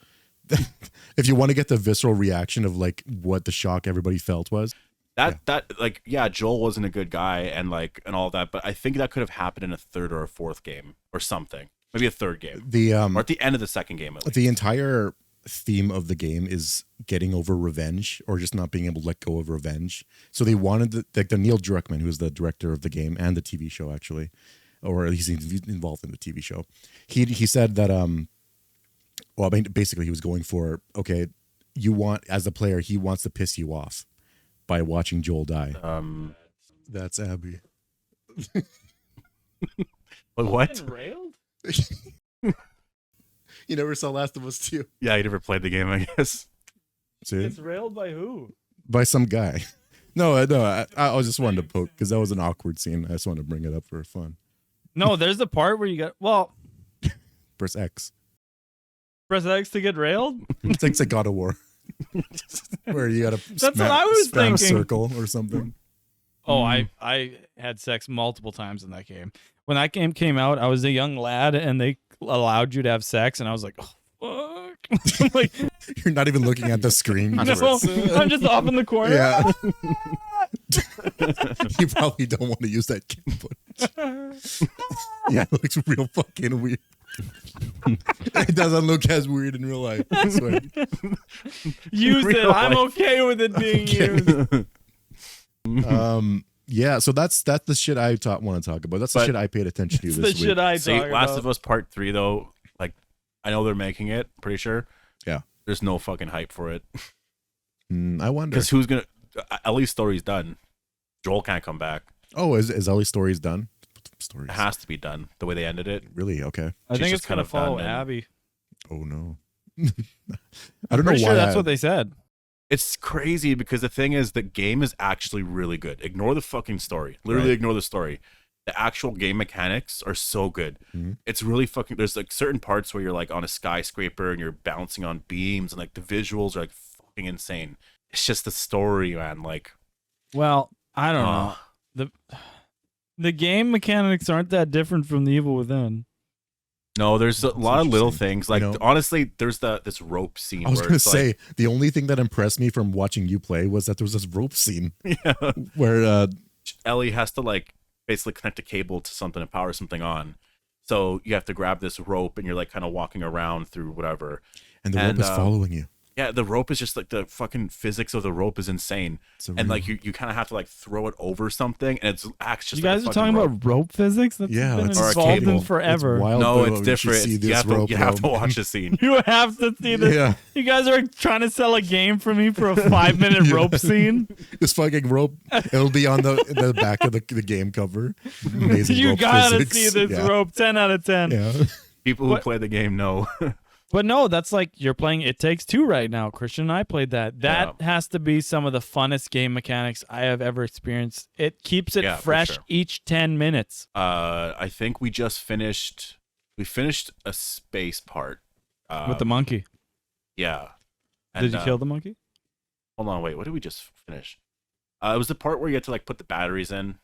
If you want to get the visceral reaction of like what the shock everybody felt was. that like, yeah, Joel wasn't a good guy and like and all that, but I think that could have happened in a third or a fourth game or something. Maybe a third game. Or at the end of the second game, at least. The entire theme of the game is getting over revenge or just not being able to let go of revenge. So they wanted the Neil Druckmann, who's the director of the game and the TV show, actually, or he's involved in the TV show. He said that well, I mean, basically he was going for, okay, as a player, he wants to piss you off by watching Joel die. That's Abby. What? Railed? You never saw Last of Us 2? Yeah, you never played the game, I guess. See? It's railed by who? By some guy. No, I was just wanted to poke because that was an awkward scene. I just wanted to bring it up for fun. No, there's the part where you got Press X. press X to get railed. It's like God of War. Where you gotta That's what I was spam thinking. circle or something. Oh, I had sex multiple times in that game. When that game came out, I was a young lad, and they allowed you to have sex, and I was like, oh, fuck. I'm like, You're not even looking at the screen. no, I'm just off in the corner. Yeah. You probably don't want to use that game footage. Yeah, it looks real fucking weird. It doesn't look as weird in real life. I swear. Use it. Real I'm life. okay with it being used. Yeah, so that's the shit I want to talk about. That's the But shit I paid attention to It's the this week. shit I See, talk Last about. of Us Part 3, though, like, I know they're making it, pretty sure. Yeah. There's no fucking hype for it. I wonder. Because who's going to... Ellie's story's done. Joel can't come back. Oh, is Ellie's stories done? Stories. It has to be done, the way they ended it. Really? Okay. I she's think just it's kind gonna of follow done, and- Abby. Oh no. I don't know Pretty why. sure that's what they said. It's crazy because the thing is, the game is actually really good. Ignore the fucking story. Literally Right. ignore the story. The actual game mechanics are so good. Mhm. It's really fucking... There's like certain parts where you're like on a skyscraper and you're bouncing on beams and like the visuals are like fucking insane. It's just the story, man. Like, Well, I don't know. The game mechanics aren't that different from The Evil Within. no, there's a lot of little interesting. things. Like, You know- honestly, there's this rope scene. I was where gonna it's say the only thing that impressed me from watching you play was that there was this rope scene like, yeah, where Ellie has to like basically connect a cable to something and power something on. So you have to grab this rope and you're like kind of walking around through whatever. and the rope is following you. Yeah, the rope is just like the fucking physics of the rope is insane. It's a And real- like you kind of have to like throw it over something and it acts just You like guys a are fucking talking rope. about rope physics? That's Yeah, been it's Or a involved cable. in It's forever. wild. No, though, it's you should different. see You this have, to, rope, you have to though. watch the scene. You have to see this. Yeah, You guys are trying to sell a game for me for a 5-minute Yeah. rope scene. this fucking rope. It'll be on the back of the game cover. Amazing You rope gotta physics. see this Yeah. rope. 10 out of 10. Yeah. People who What? play the game know. But no, that's like you're playing It Takes Two right now. Christian and I played that. That has to be some of the funnest game mechanics I have ever experienced. It keeps it Yeah, for fresh sure. each 10 minutes. I think we just finished. We finished a space part With the monkey. Yeah. Did you kill the monkey? Hold on, wait. What did we just finish? It was the part where you had to like put the batteries in,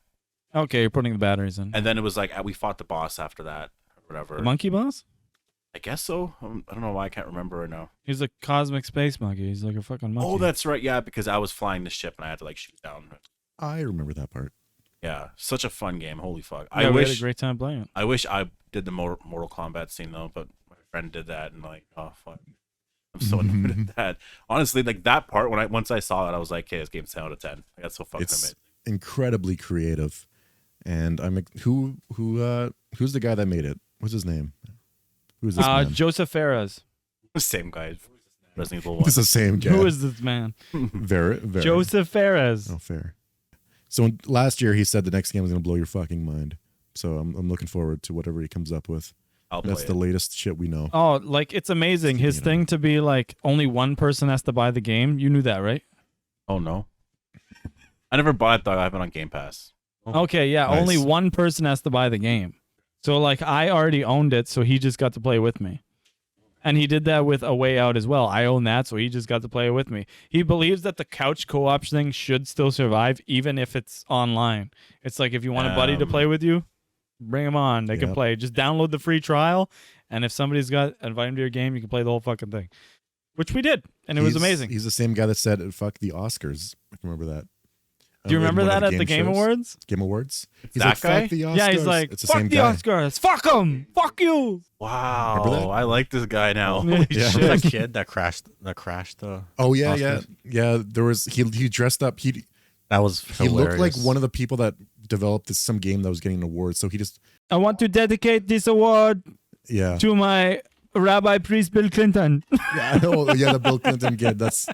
Okay, you're putting the batteries in. and then it was like we fought the boss after that, or whatever. The monkey boss? I guess so. I don't know why I can't remember right now. He's a cosmic space monkey. He's like a fucking monkey. Oh, that's right. Yeah, because I was flying the ship and I had to like shoot down. I remember that part. Yeah, such a fun game. Holy fuck! Yeah, I we had a wish. great time playing it. I wish I did the Mortal Kombat scene though, but my friend did that and like, oh fuck. I'm so annoyed at that. Honestly, like that part once I saw it, I was like, "Okay, this game's 10 out of 10." Like, that's so fucking It's amazing. incredibly creative, and who's the guy that made it? What's his name? Who's this man? Joseph Ferraz. Same guy. Resident Evil 1. It's the same guy. Who is this man? Vera. Joseph Perez. Oh, fair. So last year he said the next game was going to blow your fucking mind. So I'm looking forward to whatever he comes up with. That's the latest shit we know. Oh, like it's amazing. His thing to be like only one person has to buy the game. You knew that, right? Oh no, I never bought it though. I have it on Game Pass. Okay, yeah. Nice. Only one person has to buy the game. So like I already owned it, so he just got to play with me. And he did that with A Way Out as well. I own that, so he just got to play with me. He believes that the couch co-op thing should still survive, even if it's online. It's like if you want a buddy to play with you, bring him on. They can play. Just download the free trial, and if somebody's got invite him to your game, you can play the whole fucking thing. Which we did, and it was amazing. He's the same guy that said "fuck the Oscars." I can remember that. Do you remember that at the Game Awards? Game Awards. He's That like, guy? "Fuck the Oscars." Yeah, he's like, it's the fuck same the guy. Oscars. Fuck them. Fuck you. Wow, Remember that? I like this guy now. Yeah. Holy Yeah. shit. Remember that kid that crashed the Oh yeah, Oscars? yeah. There was he dressed up. He that was hilarious. looked like one of the people that developed some game that was getting an award. So he just I want to dedicate this award to my Rabbi Priest Bill Clinton. the Bill Clinton kid. That's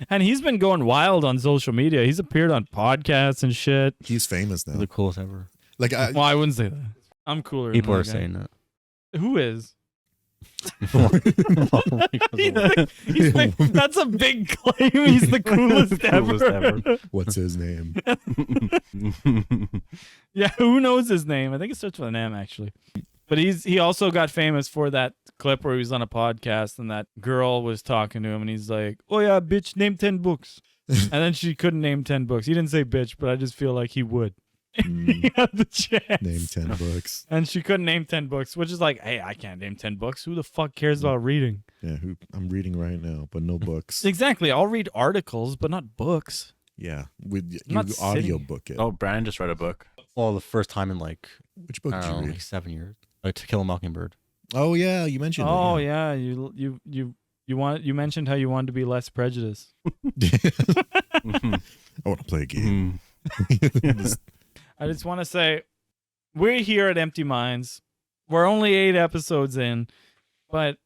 And he's been going wild on social media. He's appeared on podcasts and shit. He's famous now. the coolest ever. Like Well, I wouldn't say that. I'm cooler. People than are that guy. saying that. Who is? Because That's a big claim. He's the coolest, Coolest ever. ever. what's his name? Yeah, who knows his name? I think it starts with an M, actually. But he also got famous for that clip where he was on a podcast and that girl was talking to him and he's like, "Oh yeah, bitch, name 10 books." And then she couldn't name 10 books. He didn't say bitch, but I just feel like he would. He had the chance. Name 10 books. And she couldn't name 10 books, which is like, hey, I can't name 10 books. Who the fuck cares about reading? Yeah, who I'm reading right now, but no books. Exactly. I'll read articles, but not books. Yeah, you not audio sitting- book it. Oh, Brandon just read a book. well, the first time in like Which book I did don't you know, read? like 7 years. To Kill a Mockingbird. Oh yeah, you mentioned it. Oh yeah, you mentioned how you wanted to be less prejudiced. I want to play a game. I just want to say, we're here at Empty Minds. We're only 8 episodes in, but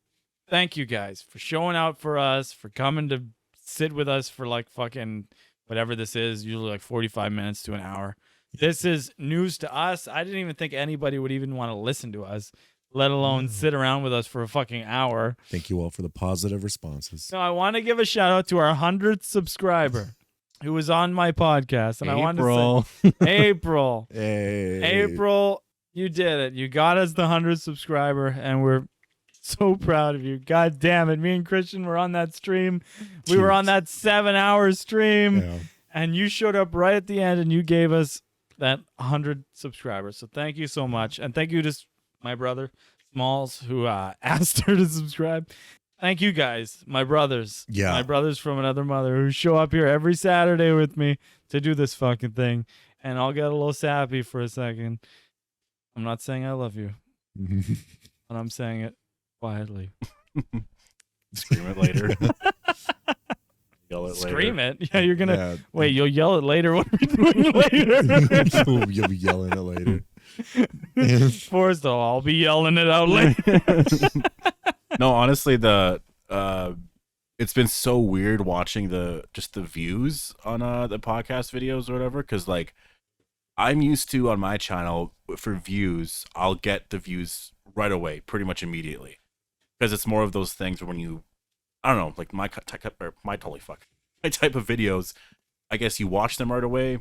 thank you guys for showing out for us, for coming to sit with us for like fucking whatever this is, usually like 45 minutes to an hour. This is news to us. I didn't even think anybody would even want to listen to us, let alone sit around with us for a fucking hour. Thank you all for the positive responses. So I want to give a shout out to our 100th subscriber who was on my podcast. And I want to say, April. Hey. April, you did it. You got us the 100th subscriber, and we're so proud of you. God damn it. Me and Christian were on that stream. We were on that 7-hour stream, Yeah. and you showed up right at the end, and you gave us that 100 subscribers. So thank you so much. And thank you to my brother, Smalls, who asked her to subscribe. Thank you guys, my brothers. Yeah. My brothers from another mother who show up here every Saturday with me to do this fucking thing. And I'll get a little sappy for a second. I'm not saying I love you, but I'm saying it quietly. Scream it later. Yell it Scream later. it? Yeah, you're going to... Yeah. Wait, you'll yell it later? What are we doing later? You'll be yelling it later. First, though, I'll be yelling it out later. No, honestly, it's been so weird watching the views on the podcast videos or whatever, because like I'm used to on my channel for views, I'll get the views right away, pretty much immediately, because it's more of those things where when you, I don't know, like my type of videos, I guess you watch them right away,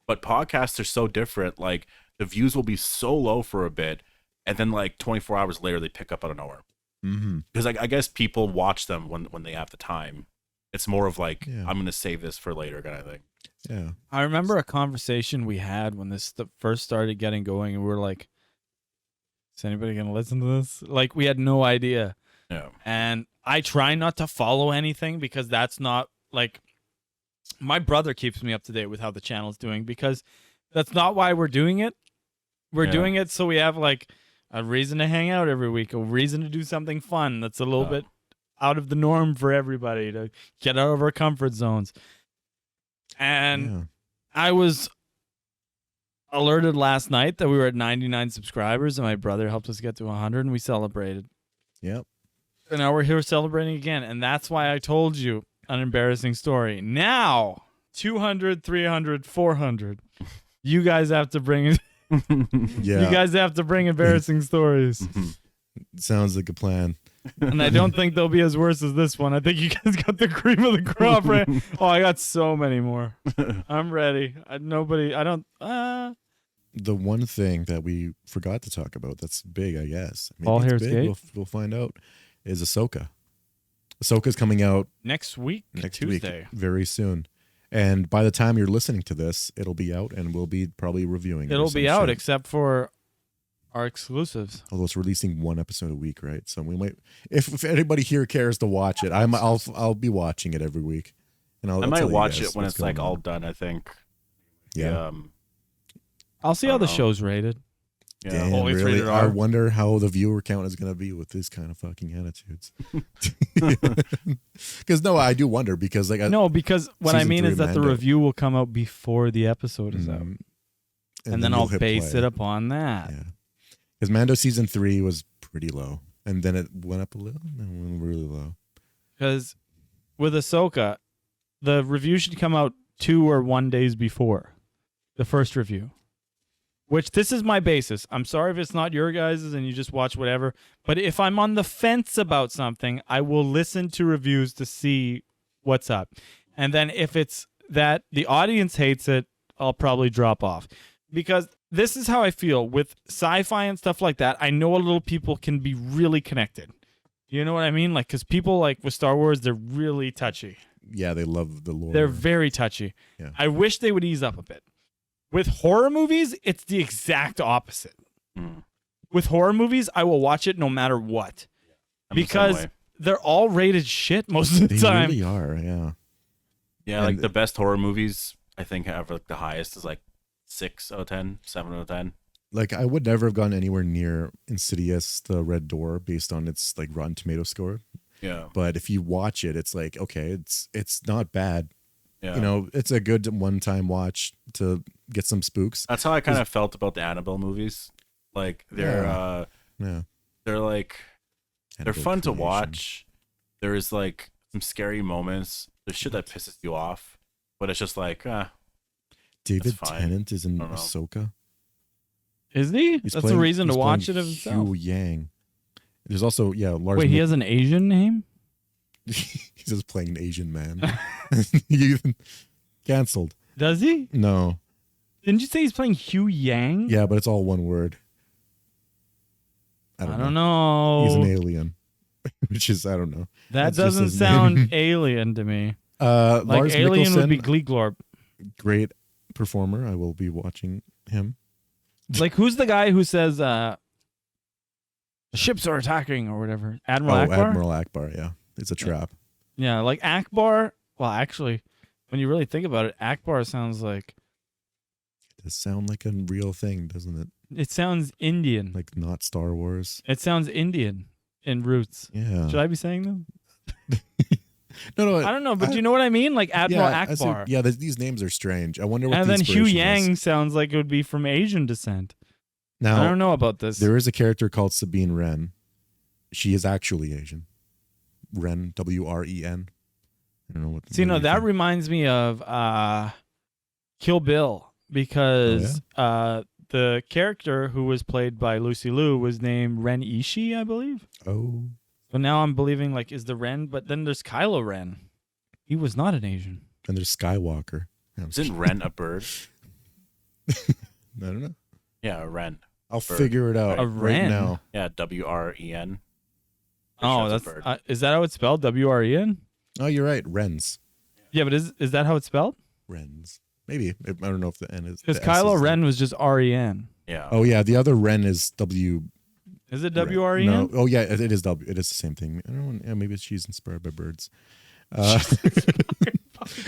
but podcasts are so different. Like the views will be so low for a bit, and then like 24 hours later they pick up out of nowhere. Because I guess people watch them when they have the time. It's more of like, I'm going to save this for later kind of thing. Yeah. I remember a conversation we had when this first started getting going, and we were like, is anybody going to listen to this? Like, we had no idea. Yeah. And I try not to follow anything because that's not, like, my brother keeps me up to date with how the channel's doing, because that's not why we're doing it. We're doing it so we have, like, a reason to hang out every week, a reason to do something fun that's a little bit out of the norm for everybody, to get out of our comfort zones. And I was alerted last night that we were at 99 subscribers, and my brother helped us get to 100, and we celebrated. Yep. And now we're here celebrating again. And that's why I told you an embarrassing story. Now, 200, 300, 400. You guys have to bring it. Yeah. You guys have to bring embarrassing stories. Sounds like a plan. And I don't think they'll be as worse as this one. I think you guys got the cream of the crop, right? Oh, I got so many more. I'm ready. The one thing that we forgot to talk about that's big, I guess. Maybe All it's Hair's big, Gate? we'll find out, is Ahsoka. Ahsoka's coming out next week, next Tuesday. week, very soon. And by the time you're listening to this, it'll be out and we'll be probably reviewing it. It'll be out except for our exclusives. Although it's releasing one episode a week, right? So we might, if anybody here cares to watch it, I'll be watching it every week. And I might watch it when it's like all done, I think. Yeah. I'll see how the show's rated. Yeah. Damn, Oh, it's really? rated I R. wonder how the viewer count is going to be with this kind of fucking attitudes. Because no, I do wonder because like No, because what I Season mean 3 is that the Mando. review will come out before the episode is out. And then I'll you'll hit base play. it upon that. Yeah. Because Mando season 3 was pretty low. And then it went up a little and then went really low. Because with Ahsoka, the review should come out 2 or 1 days before the first review. Which this is my basis. I'm sorry if it's not your guys's and you just watch whatever. But if I'm on the fence about something, I will listen to reviews to see what's up. And then if it's that the audience hates it, I'll probably drop off. Because this is how I feel with sci-fi and stuff like that. I know a little people can be really connected. You know what I mean? Like, because people like with Star Wars, they're really touchy. Yeah, they love the lore. They're very touchy. Yeah. I wish they would ease up a bit. With horror movies, it's the exact opposite. With horror movies, I will watch it no matter what. Because they're all rated shit most of the They time. really are, yeah. Yeah, And like the best horror movies, I think have like the highest is like 6 out of 10, 7 out of 10. Like I would never have gone anywhere near Insidious, the Red Door, based on its like Rotten Tomato score. Yeah. But if you watch it, it's like, okay, it's not bad. Yeah. You know, it's a good one-time watch to get some spooks. That's how I kind of felt about the Annabelle movies. Like they're Yeah. they're like they're Annabelle fun to creation. watch. There's like some scary moments. There's shit that pisses you off, but it's just like David That's fine. Tennant is in I don't know. Ahsoka. Is he? He's That's playing- a reason to he's watch it playing of itself. Hugh Yang. There's also Lars. Wait, he has an Asian name? He's just playing an Asian man. You canceled. Does he? No. Didn't you say he's playing Hugh Yang? Yeah, but it's all one word. I don't know. He's an know. alien, which is I don't know. That That's just doesn't his sound name. alien to me. Lars Like alien would be Mikkelsen, Gleeglorp. great performer. I will be watching him. Like who's the guy who says ships are attacking or whatever? Admiral Akbar? Admiral Akbar. Yeah, it's a trap. Yeah, like Akbar. Well, actually, when you really think about it, Akbar sounds like It does sound like a real thing, doesn't it? it sounds Indian. Like not Star Wars. It sounds Indian in roots. Yeah. Should I be saying them? No. I don't know, but do you know what I mean? Like Admiral I see- Akbar. yeah, these names are strange. I wonder what. And the then Hugh inspiration Yang was. sounds like it would be from Asian descent. Now I don't know about this. there is a character called Sabine Wren. She is actually Asian. Wren, W-R-E-N. I don't know what. See, what no, do you that think? reminds me of Kill Bill because the character who was played by Lucy Liu was named Ren Ishii, I believe. Oh, But now I'm believing like is the Ren, but then there's Kylo Ren. He was not an Asian. and there's Skywalker. isn't Wren a bird? I don't know. Yeah, a wren. I'll Bird. figure it out A right wren? now. Yeah, WREN. Oh, That's a that's bird. is that how it's spelled? WREN? Oh, you're right. Wrens. Yeah, but is that how it's spelled? Wrens. Maybe. I don't know if the N is. Because the S Kylo is- Ren was just REN. Yeah. Oh yeah, the other Ren is W. Is it WREN? No. Oh yeah, it is W. It is the same thing. I don't know. Yeah, maybe she's inspired by birds.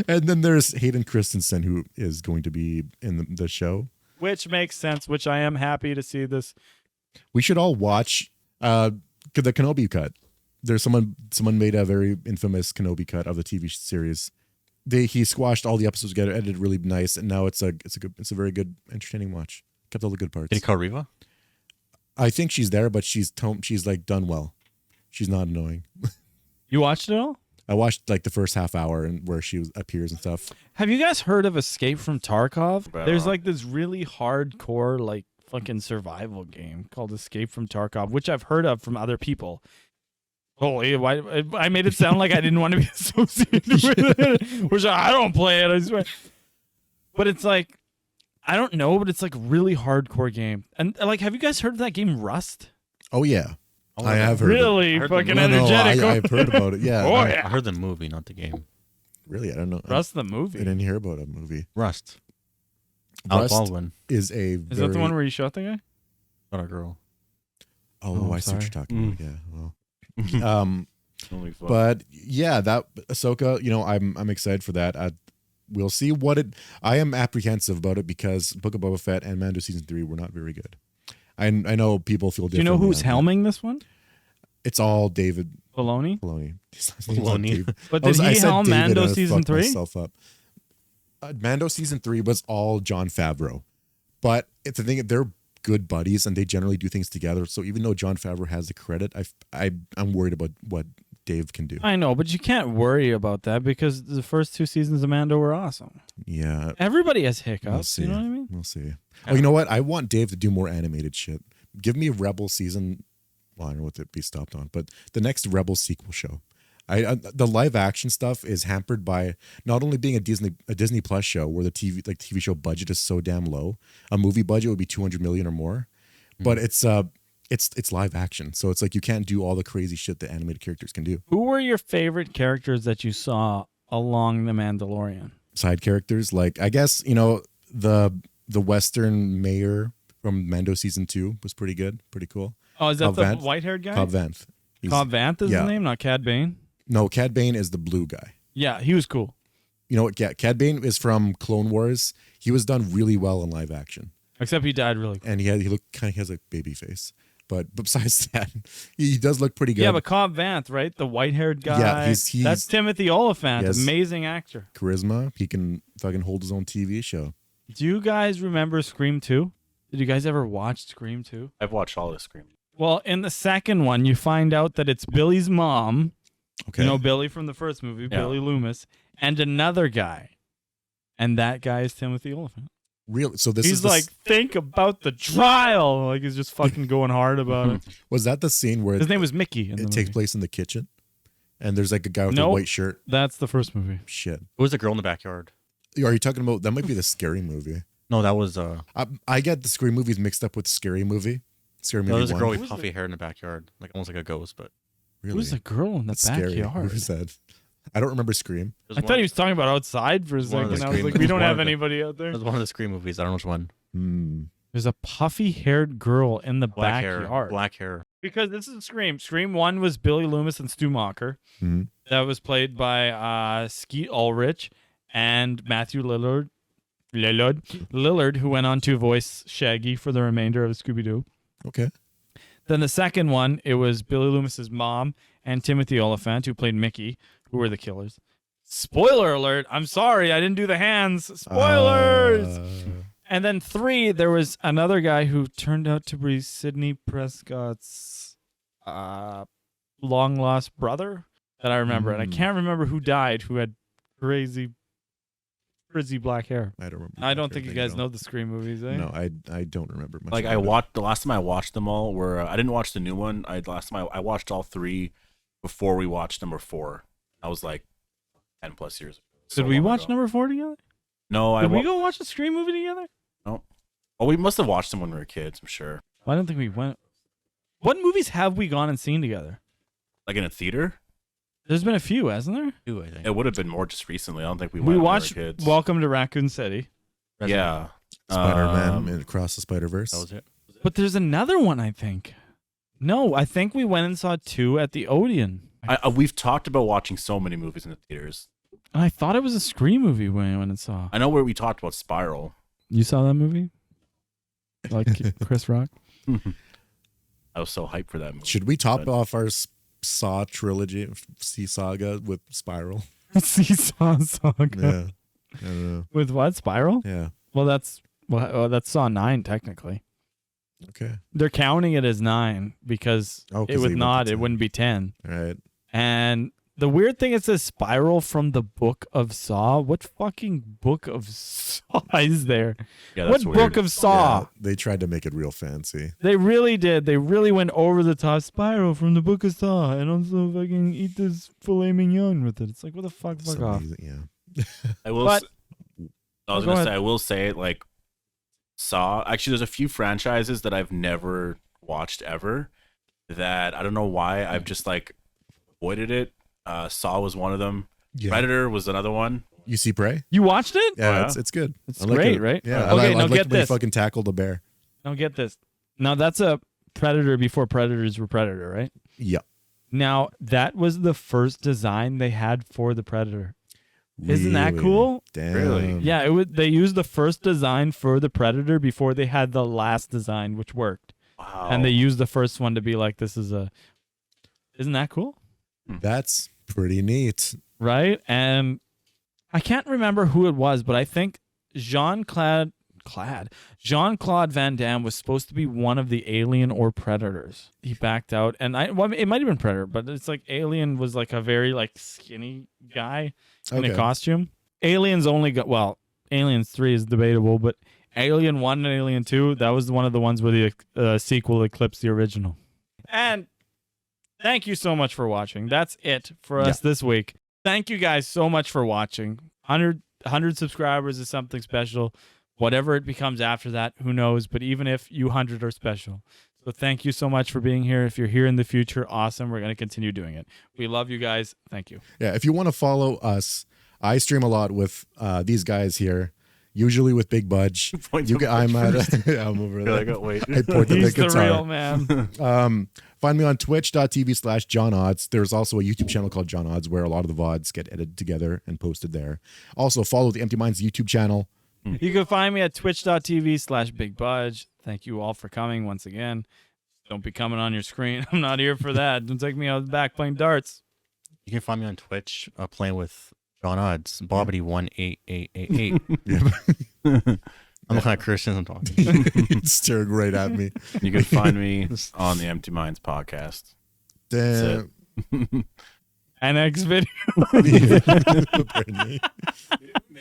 And then there's Hayden Christensen, who is going to be in the show. Which makes sense, which I am happy to see this. We should all watch the Kenobi cut. There's someone made a very infamous Kenobi cut of the TV series. He squashed all the episodes together, edited really nice, and now it's a very good, entertaining watch. Kept all the good parts. Did he call Riva? I think she's there, but she's like done well. She's not annoying. You watched it all? I watched like the first half hour and where she appears and stuff. Have you guys heard of Escape from Tarkov? Better. There's like this really hardcore like fucking survival game called Escape from Tarkov, which I've heard of from other people. Holy, why I made it sound like I didn't want to be associated with it, which I don't play it, I swear. But it's like, I don't know, but it's like a really hardcore game. And like, have you guys heard of that game Rust? Oh yeah, Oh, I have heard. Really I heard the fucking No, energetic. I've heard about it. Yeah. Oh, I- yeah. I heard the movie, not the game. Really, I don't know. Rust the I movie. didn't hear about a movie. Rust. Alec Rust Baldwin. is a. Is that the one where you shot the guy? Not a girl. Oh, Oh, I see what sorry. you're talking about. Yeah. Well. Only fun. But yeah, that Ahsoka, I'm excited for that. We'll see what it. I am apprehensive about it because Book of Boba Fett and Mando season 3 were not very good. I know people feel Do you different. know who's helming this one? It's all David Filoni. Filoni. Filoni. But did he helm Mando season 3? Myself up. Mando season 3 was all Jon Favreau, but it's the thing, they're good buddies and they generally do things together. So even though Jon Favreau has the credit, I'm worried about what Dave can do. I know, but you can't worry about that because the first 2 seasons of Mando were awesome. Yeah, Everybody has hiccups. we'll see. You know what I mean? We'll see. Oh, you know what? I want Dave to do more animated shit. Give me a Rebel season. Well, I don't know what to be stopped on, but the next Rebel sequel show. The live action stuff is hampered by not only being a Disney Plus show where the TV show budget is so damn low. A movie budget would be 200 million or more, but it's live action, so it's like you can't do all the crazy shit that animated characters can do. Who were your favorite characters that you saw along The Mandalorian? Side characters, like I guess the Western mayor from Mando season 2 was pretty good, pretty cool. Oh, is that Cobb the Vanth? white-haired guy? Cobb Vanth. Cobb Vanth is yeah. his name, not Cad Bane? No, Cad Bane is the blue guy. Yeah, he was cool. You know what? Cad Bane is from Clone Wars. He was done really well in live action, Except he died really quick. and he has a baby face. But besides that, he does look pretty good. Yeah, but Cobb Vanth, right? The white-haired guy. Yeah, he's That's Timothy Oliphant. Yes. Amazing actor. Charisma. He can fucking hold his own TV show. Do you guys remember Scream 2? Did you guys ever watch Scream 2? I've watched all this Scream. Well, in the second one, you find out that it's Billy's mom. Okay. You know Billy from the first movie, Billy Loomis, and another guy. And that guy is Timothy Oliphant. Really? So this He's is the like, think about the trial. Like, he's just fucking going hard about it. was that the scene where His name was Mickey. In the it takes movie. place in the kitchen, and there's like a guy with a Nope. white shirt? That's the first movie. Shit. Who was the girl in the backyard? Are you talking about that? Might be the Scary Movie. No, that was I get the Scary movies mixed up with Scary Movie. Scary no, Movie there was a 1. girl Who with was puffy it? hair in the backyard, like almost like a ghost. But Really? Who's the girl in the That's scary. backyard? Who's that? I don't remember Scream. it was I one- thought he was talking about outside for a one of the second. I was Scream- like, it we was don't one have of the- anybody out It there. was one of the Scream movies. I don't know which one. There's a puffy-haired girl in the Black backyard. hair. Black hair. Because this is Scream. Scream 1 was Billy Loomis and Stu Macher. Mhm. That was played by Skeet Ulrich and Matthew Lillard, who went on to voice Shaggy for the remainder of Scooby-Doo. Okay. Then the second one, it was Billy Loomis's mom and Timothy Oliphant, who played Mickey, who were the killers. Spoiler alert. I'm sorry, I didn't do the hands. Spoilers! And then 3, there was another guy who turned out to be Sidney Prescott's long-lost brother that I remember. And I can't remember who died, who had crazy, frizzy black hair. I don't remember. I don't think you guys know the Scream movies, eh? No, I don't remember much. Like I about it. watched the last time I watched them all were I didn't watch the new one. Last time I watched all 3 before we watched number 4. I was like 10 plus years ago. So Did we long watch ago. number 4 together? No, Did we go watch a Scream movie together? No. Oh, we must have watched them when we were kids. I'm sure. I don't think we went. What movies have we gone and seen together? Like in a theater. There's been a few, hasn't there? Two, I think. It would have been more just recently. I don't think we went We when watched we were kids. Welcome to Raccoon City. Yeah. Spider-Man and Across the Spider-Verse. That was it. But there's another one, I think. No, I think we went and saw 2 at the Odeon. We've talked about watching so many movies in the theaters. And I thought it was a Scream movie when I went and saw. I know where we talked about Spiral. You saw that movie? Like Chris Rock? I was so hyped for that movie. Should we top off our Saw trilogy, Sea Saga with Spiral? Seesaw Saga. Yeah. I don't know. With what? Spiral? Yeah. Well, that's Saw 9, technically. Okay. They're counting it as 9 because Oh, 'cause it they would went to not. It 10. wouldn't be 10. All right. And the weird thing, it says Spiral from the Book of Saw. What fucking Book of Saw is there? Yeah, What that's Book weird. of Saw? Yeah, they tried to make it real fancy. They really did. They really went over the top. Spiral from the Book of Saw, and also fucking eat this filet mignon with it. It's like, what the fuck? Fuck So off. amazing, yeah. I will. But- I was Go gonna ahead. say. I will say like Saw. Actually, there's a few franchises that I've never watched ever. That I don't know why I've just like avoided it. Saw was one of them. Yeah. Predator was another one. You see Prey? You watched it? Yeah, Oh, yeah? it's good. It's I like great, it. right? Yeah. Okay, I now like get when he this. fucking tackled a bear. Now get this. Now that's a Predator before Predators were Predator, right? Yeah. Now that was the first design they had for the Predator. Isn't that Really? cool? Damn. Really? Yeah, they used the first design for the Predator before they had the last design, which worked. Wow. And they used the first one to be like, this is a. Isn't that cool? That's pretty neat. Right? And I can't remember who it was, but I think Jean-Claude Van Damme was supposed to be one of the Alien or Predators. He backed out, and it might have been Predator, but it's like Alien was like a very like skinny guy in a Okay. costume. Aliens only got Aliens 3 is debatable, but Alien 1 and Alien 2, that was one of the ones where the sequel eclipsed the original. And thank you so much for watching. That's it for us this week. Thank you guys so much for watching. 100 subscribers is something special. Whatever it becomes after that, who knows? But even if you 100 are special. So thank you so much for being here. If you're here in the future, awesome. We're going to continue doing it. We love you guys. Thank you. Yeah. If you want to follow us, I stream a lot with these guys here, usually with Big Budge. I'm at. Yeah, I'm over You're there. like, oh, wait. I point to He's the the guitar. real man. Find me on twitch.tv/JohnOdds. There's also a YouTube channel called John Odds where a lot of the VODs get edited together and posted there. Also, follow the Empty Minds YouTube channel. You can find me at twitch.tv/BigBudge. Thank you all for coming once again. Don't be coming on your screen. I'm not here for that. Don't take me out the back playing darts. You can find me on Twitch playing with John Odds, Bobbity18888. Yeah. I'm the kind of Christians I'm talking. It's staring right at me. You can find me on the Empty Minds podcast. Damn. And next video. Pardon me.